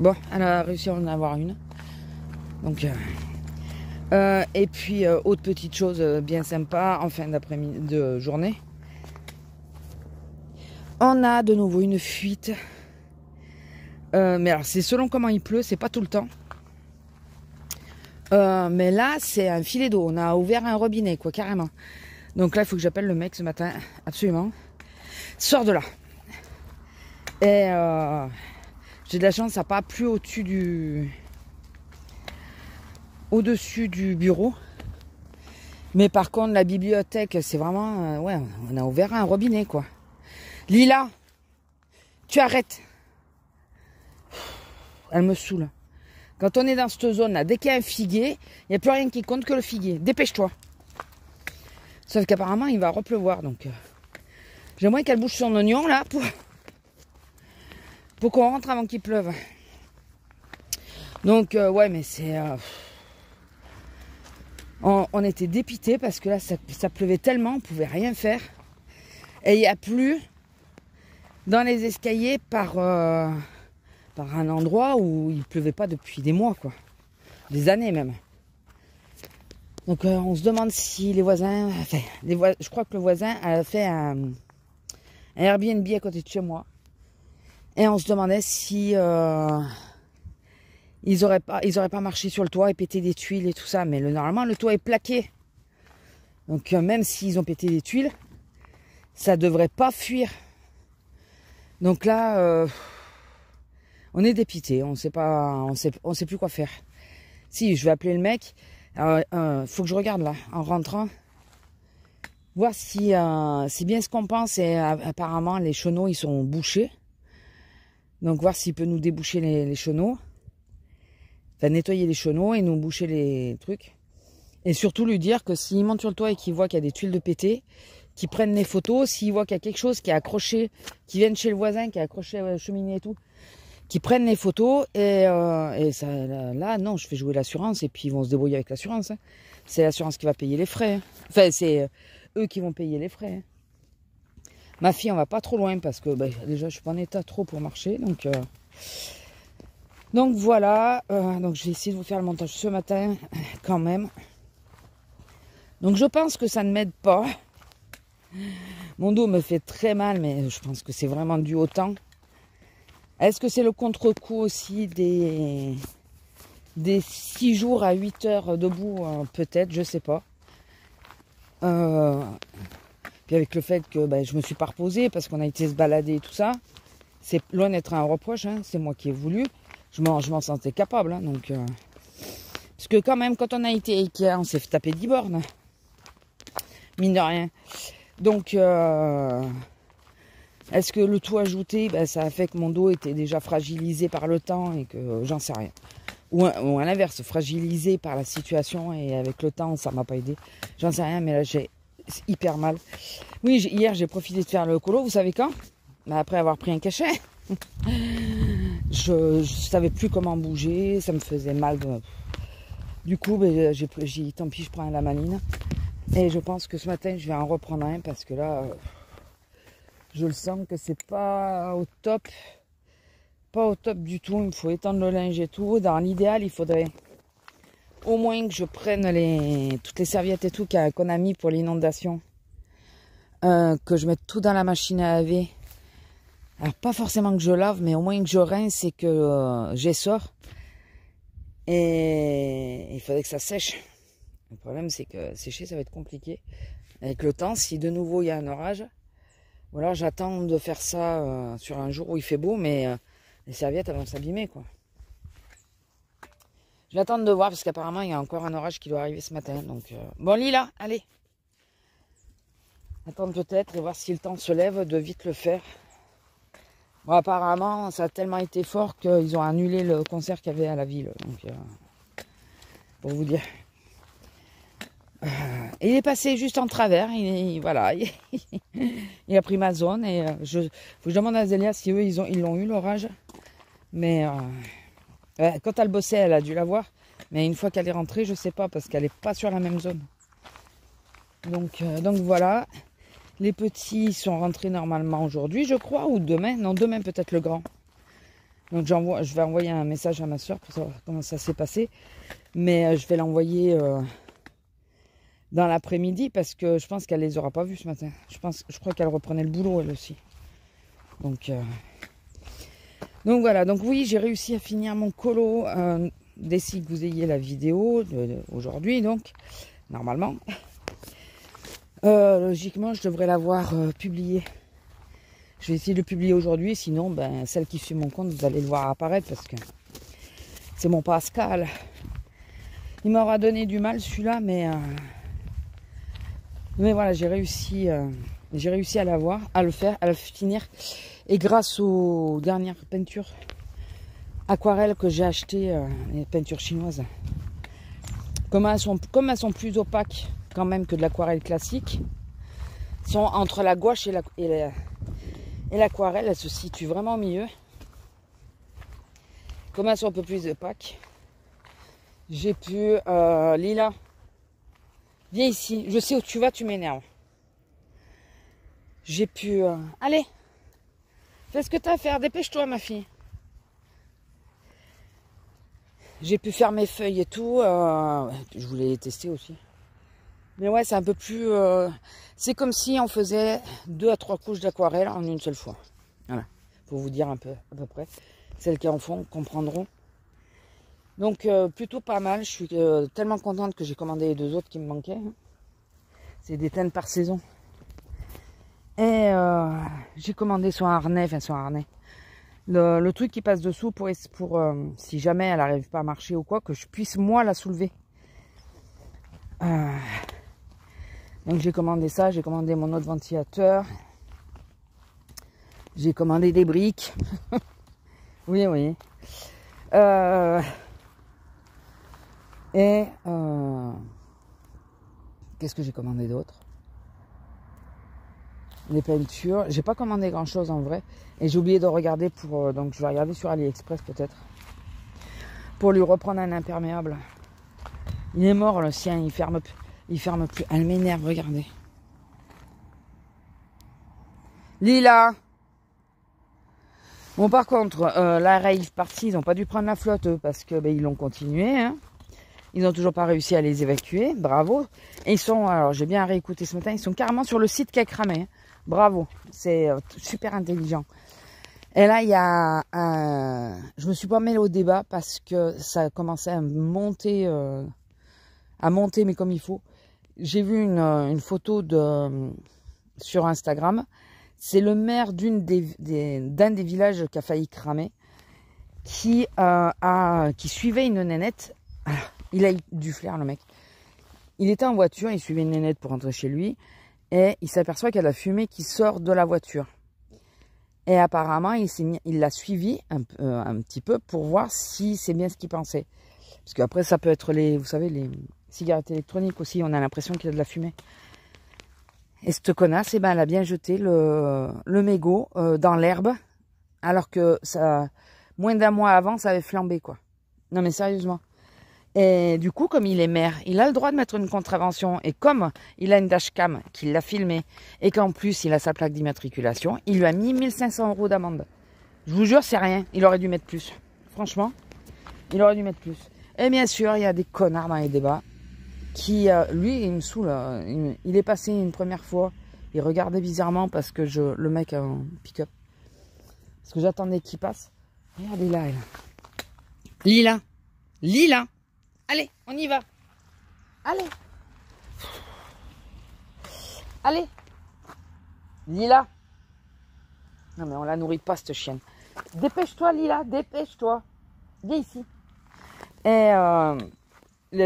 Bon, elle a réussi à en avoir une. Donc, et puis, autre petite chose bien sympa, en fin d'après-midi, de journée. On a de nouveau une fuite. Mais alors, c'est selon comment il pleut, c'est pas tout le temps. Mais là, c'est un filet d'eau. On a ouvert un robinet, quoi, carrément. Donc là, il faut que j'appelle le mec ce matin. Absolument. Sors de là. Et... j'ai de la chance, ça n'a pas plu au-dessus du bureau. Mais par contre, la bibliothèque, c'est vraiment... ouais, on a ouvert un robinet, quoi. Lila, tu arrêtes. Elle me saoule. Quand on est dans cette zone-là, dès qu'il y a un figuier, il n'y a plus rien qui compte que le figuier. Dépêche-toi. Sauf qu'apparemment, il va repleuvoir, donc... j'aimerais qu'elle bouge son oignon, là, pour qu'on rentre avant qu'il pleuve. Donc ouais, mais c'est on était dépités parce que là ça pleuvait tellement, on pouvait rien faire. Et il n'y a plus dans les escaliers par un endroit où il pleuvait pas depuis des mois, quoi, des années même. Donc on se demande si les voisins, enfin, je crois que le voisin a fait un Airbnb à côté de chez moi. Et on se demandait si ils auraient pas marché sur le toit et pété des tuiles et tout ça. Mais normalement, le toit est plaqué. Donc même s'ils ont pété des tuiles, ça devrait pas fuir. Donc là, on est dépité. On sait plus quoi faire. Si, je vais appeler le mec. Faut que je regarde là, en rentrant. Voir si c'est bien ce qu'on pense. Et apparemment, les chenaux, ils sont bouchés. Donc voir s'il peut nous déboucher les chenaux. Enfin nettoyer les chenaux et nous boucher les trucs. Et surtout lui dire que s'il monte sur le toit et qu'il voit qu'il y a des tuiles de pété, qu'il prenne les photos. S'il voit qu'il y a quelque chose qui est accroché, qui vienne chez le voisin, qui est accroché à la cheminée et tout, qu'ils prennent les photos. Et ça, là, non, je fais jouer l'assurance et puis ils vont se débrouiller avec l'assurance. Hein. C'est l'assurance qui va payer les frais. Hein. Enfin, c'est eux qui vont payer les frais. Hein. Ma fille, on va pas trop loin parce que déjà, je suis pas en état trop pour marcher. Donc voilà. Donc je vais essayer de vous faire le montage ce matin quand même. Donc je pense que ça ne m'aide pas. Mon dos me fait très mal, mais je pense que c'est vraiment dû au temps. Est-ce que c'est le contre-coup aussi des 6 jours à 8 heures debout? Peut-être, je sais pas. Puis avec le fait que je me suis pas reposée parce qu'on a été se balader et tout ça, c'est loin d'être un reproche, hein, c'est moi qui ai voulu. Je m'en sentais capable. Hein, donc, parce que quand même, quand on a été à Ikea, on s'est fait taper 10 bornes. Mine de rien. Donc, est-ce que le tout ajouté, ça a fait que mon dos était déjà fragilisé par le temps et que j'en sais rien. Ou à l'inverse, fragilisé par la situation et avec le temps, ça m'a pas aidé. J'en sais rien, mais là, c'est hyper mal. Oui, hier j'ai profité de faire le colo, vous savez quand? Bah, après avoir pris un cachet. Je savais plus comment bouger, ça me faisait mal. Du coup, ben, j'ai dit tant pis, je prends la maline. Et je pense que ce matin, je vais en reprendre un parce que là, je le sens que c'est pas au top. Pas au top du tout. Il me faut étendre le linge et tout. Dans l'idéal, il faudrait au moins que je prenne toutes les serviettes et tout qu'on a mis pour l'inondation. Que je mette tout dans la machine à laver. Alors, pas forcément que je lave, mais au moins que je rince et que j'essore. Et il faudrait que ça sèche. Le problème, c'est que sécher, ça va être compliqué. Avec le temps, si de nouveau il y a un orage, ou alors j'attends de faire ça sur un jour où il fait beau, mais les serviettes, elles vont s'abîmer, quoi. Je vais attendre de voir, parce qu'apparemment, il y a encore un orage qui doit arriver ce matin. Donc, bon, Lila, allez. Attendre peut-être et voir si le temps se lève, de vite le faire. Bon, apparemment, ça a tellement été fort qu'ils ont annulé le concert qu'il y avait à la ville. Donc, pour vous dire. Il est passé juste en travers. Voilà, il a pris ma zone. Et faut que je demande à Zélia si eux, ils l'ont eu l'orage. Mais quand elle bossait, elle a dû l'avoir. Mais une fois qu'elle est rentrée, je sais pas, parce qu'elle n'est pas sur la même zone. Donc voilà. Les petits sont rentrés normalement aujourd'hui, je crois, ou demain. Non, demain peut-être le grand. Donc je vais envoyer un message à ma soeur pour savoir comment ça s'est passé. Mais je vais l'envoyer dans l'après-midi parce que je pense qu'elle les aura pas vus ce matin. Je crois qu'elle reprenait le boulot elle aussi. Donc voilà. Donc oui, j'ai réussi à finir mon colo d'ici que vous ayez la vidéo aujourd'hui. Donc normalement. Logiquement, je devrais l'avoir publié. Je vais essayer de le publier aujourd'hui, sinon, ben, celle qui suit mon compte, vous allez le voir apparaître parce que c'est mon Pascal. Il m'aura donné du mal celui-là, mais voilà, j'ai réussi à l'avoir, à le faire, à le finir. Et grâce aux dernières peintures aquarelles que j'ai achetées, les peintures chinoises, comme elles sont plus opaques quand même que de l'aquarelle classique, sont entre la gouache et l'aquarelle, elles se situent vraiment au milieu. Comme elles sont un peu plus opaques, j'ai pu... Lila, viens ici, je sais où tu vas, tu m'énerves. J'ai pu... allez, fais ce que tu as à faire, dépêche-toi ma fille. J'ai pu faire mes feuilles et tout, je voulais les tester aussi. Mais ouais, c'est un peu plus... c'est comme si on faisait 2 à 3 couches d'aquarelle en une seule fois. Voilà, pour vous dire un peu, à peu près. Celles qui en font comprendront. Donc, plutôt pas mal. Je suis tellement contente que j'ai commandé les 2 autres qui me manquaient. C'est des teintes par saison. Et j'ai commandé son harnais, le truc qui passe dessous pour si jamais elle n'arrive pas à marcher ou quoi, que je puisse moi la soulever. Donc j'ai commandé ça, j'ai commandé mon autre ventilateur. J'ai commandé des briques. Oui. Qu'est-ce que j'ai commandé d'autre? Les peintures. J'ai pas commandé grand chose en vrai. Et j'ai oublié de regarder pour... donc je vais regarder sur AliExpress peut-être. Pour lui reprendre un imperméable. Il est mort le sien, il ferme plus. Elle m'énerve, regardez. Lila. Bon par contre, la rave partie, ils n'ont pas dû prendre la flotte eux, parce que ils l'ont continué. Hein. Ils n'ont toujours pas réussi à les évacuer. Bravo. Et ils sont, alors j'ai bien réécouté ce matin, ils sont carrément sur le site qui a cramé. Hein. Bravo. C'est super intelligent. Et là, il y a un... Je me suis pas mêlée au débat parce que ça commençait à monter mais comme il faut. J'ai vu une photo sur Instagram. C'est le maire d'un des villages qui a failli cramer, qui suivait une nénette. Alors, il a eu du flair, le mec. Il était en voiture, il suivait une nénette pour rentrer chez lui, et il s'aperçoit qu'il y a de la fumée qui sort de la voiture. Et apparemment, il l'a suivi un petit peu pour voir si c'est bien ce qu'il pensait. Parce qu'après, ça peut être vous savez, les cigarettes électroniques aussi, on a l'impression qu'il y a de la fumée. Et cette connasse, eh ben, elle a bien jeté le mégot dans l'herbe, alors que ça, moins d'un mois avant, ça avait flambé, quoi. Non mais sérieusement. Et du coup, comme il est maire, il a le droit de mettre une contravention. Et comme il a une dashcam qui l'a filmé, et qu'en plus il a sa plaque d'immatriculation, il lui a mis 1500 € d'amende. Je vous jure, c'est rien. Il aurait dû mettre plus. Franchement, il aurait dû mettre plus. Et bien sûr, il y a des connards dans les débats qui, lui, il me saoule. Il est passé une première fois. Il regardait bizarrement parce que le mec a un pick-up. Parce que j'attendais qu'il passe. Regardez là, elle. Lila. Lila. Allez, on y va. Allez. Allez. Lila. Non mais on la nourrit pas, cette chienne. Dépêche-toi, Lila, dépêche-toi. Viens ici. Et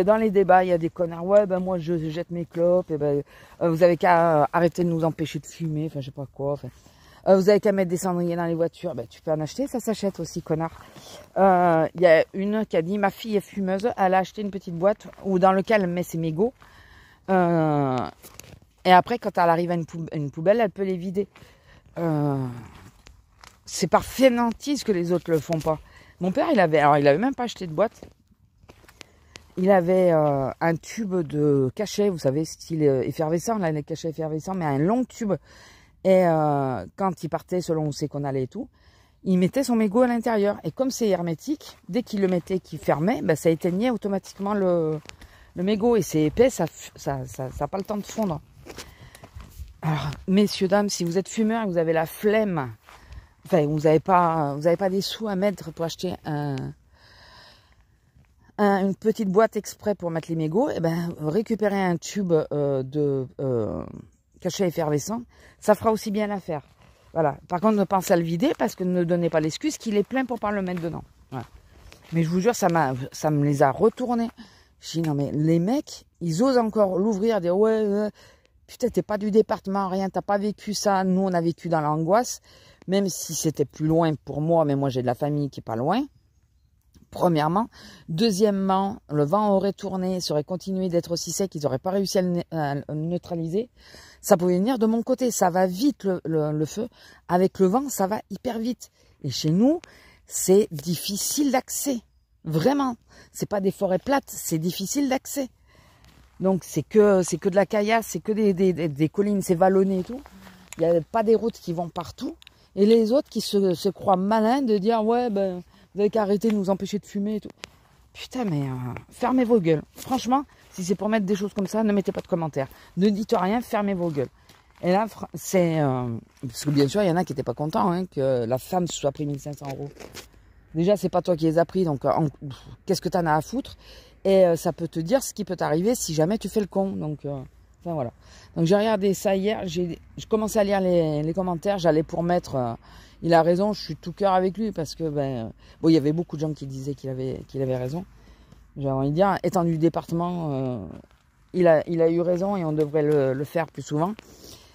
dans les débats, il y a des connards. Ouais, ben moi je jette mes clopes. Et ben, vous avez qu'à arrêter de nous empêcher de fumer. Enfin, je sais pas quoi. Enfin, vous avez qu'à mettre des cendriers dans les voitures. Ben, tu peux en acheter, ça s'achète aussi, connard. Il y a une qui a dit, ma fille est fumeuse. Elle a acheté une petite boîte où dans laquelle elle met ses mégots. Et après, quand elle arrive à une poubelle, elle peut les vider. C'est par fainéantise que les autres le font pas. Mon père, il avait même pas acheté de boîte. Il avait un tube de cachet, vous savez, style effervescent, là, les cachets effervescents, mais un long tube. Et quand il partait, selon où c'est qu'on allait et tout, il mettait son mégot à l'intérieur. Et comme c'est hermétique, dès qu'il le mettait, qu'il fermait, ben, ça éteignait automatiquement le mégot. Et c'est épais, ça n'a pas le temps de fondre. Alors, messieurs, dames, si vous êtes fumeur et que vous avez la flemme, enfin, vous n'avez pas des sous à mettre pour acheter une petite boîte exprès pour mettre les mégots, et ben, récupérez un tube de cachet effervescent, ça fera aussi bien l'affaire. Voilà. Par contre, ne pensez à le vider parce que ne donnez pas l'excuse qu'il est plein pour pas le mettre dedans. Voilà. Mais je vous jure, ça me les a retournés. Je dis non mais les mecs, ils osent encore l'ouvrir, dire ouais, putain t'es pas du département, rien, t'as pas vécu ça. Nous on a vécu dans l'angoisse, même si c'était plus loin pour moi, mais moi j'ai de la famille qui est pas loin. Premièrement. Deuxièmement, le vent aurait tourné, ça aurait continué d'être aussi sec, ils n'auraient pas réussi à le neutraliser. Ça pouvait venir de mon côté, ça va vite le feu. Avec le vent, ça va hyper vite. Et chez nous, c'est difficile d'accès. Vraiment. C'est pas des forêts plates, c'est difficile d'accès. Donc c'est que de la caillasse, c'est que des collines, c'est vallonné et tout. Il n'y a pas des routes qui vont partout. Et les autres qui se croient malins de dire ouais ben vous avez qu'à arrêter de nous empêcher de fumer et tout. Putain, mais fermez vos gueules. Franchement, si c'est pour mettre des choses comme ça, ne mettez pas de commentaires. Ne dites rien, fermez vos gueules. Et là, c'est... parce que bien sûr, il y en a qui n'étaient pas contents hein, que la femme se soit pris 1500 €. Déjà, c'est pas toi qui les as pris, donc qu'est-ce que t'en as à foutre? Et ça peut te dire ce qui peut t'arriver si jamais tu fais le con. Donc, enfin voilà. Donc j'ai regardé ça hier, j'ai commencé à lire les commentaires, j'allais pour mettre... il a raison, je suis tout cœur avec lui parce que bon, il y avait beaucoup de gens qui disaient qu'il avait raison. J'ai envie de dire, étant du département, il a eu raison et on devrait le faire plus souvent.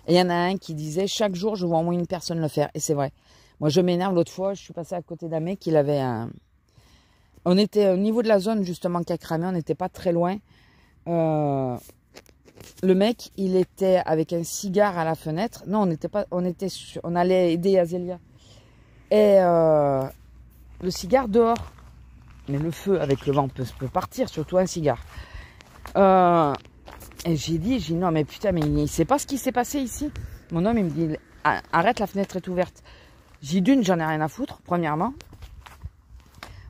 Et il y en a un qui disait chaque jour je vois au moins une personne le faire et c'est vrai. Moi je m'énerve, l'autre fois je suis passée à côté d'un mec, il avait on était au niveau de la zone justement qui a cramé, on n'était pas très loin. Le mec, il était avec un cigare à la fenêtre. Non, on allait aider Azélia. Et le cigare dehors. Mais le feu avec le vent peut partir, surtout un cigare. Et j'ai dit non mais putain, mais il sait pas ce qui s'est passé ici. Mon homme, il me dit, arrête, la fenêtre est ouverte. J'ai d'une, j'en ai rien à foutre, premièrement.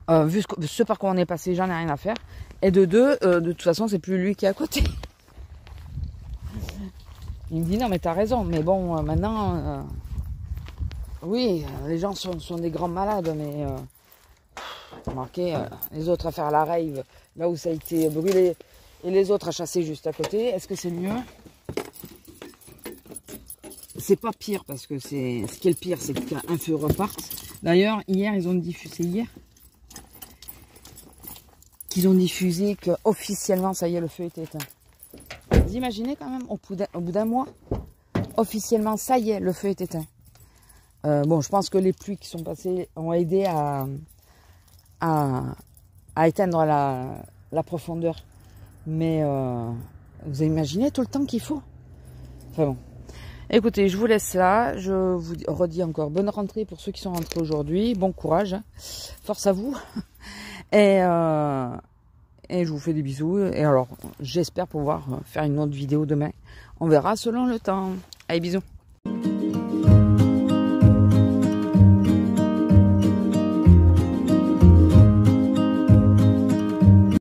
Vu ce par quoi on est passé, j'en ai rien à faire. Et de deux, de toute façon, c'est plus lui qui est à côté. Il me dit non mais t'as raison, mais bon maintenant oui les gens sont des grands malades, mais remarquez les autres à faire la rave là où ça a été brûlé et les autres à chasser juste à côté, est-ce que c'est mieux? C'est pas pire parce que ce qui est le pire c'est qu'un feu reparte. D'ailleurs hier ils ont diffusé que officiellement ça y est le feu était éteint. Vous imaginez quand même, au bout d'un mois, officiellement, ça y est, le feu est éteint. Bon, je pense que les pluies qui sont passées ont aidé à éteindre la profondeur. Mais vous imaginez tout le temps qu'il faut. Enfin bon. Écoutez, je vous laisse là. Je vous redis encore bonne rentrée pour ceux qui sont rentrés aujourd'hui. Bon courage. Force à vous. Et je vous fais des bisous. Et alors, j'espère pouvoir faire une autre vidéo demain. On verra selon le temps. Allez, bisous.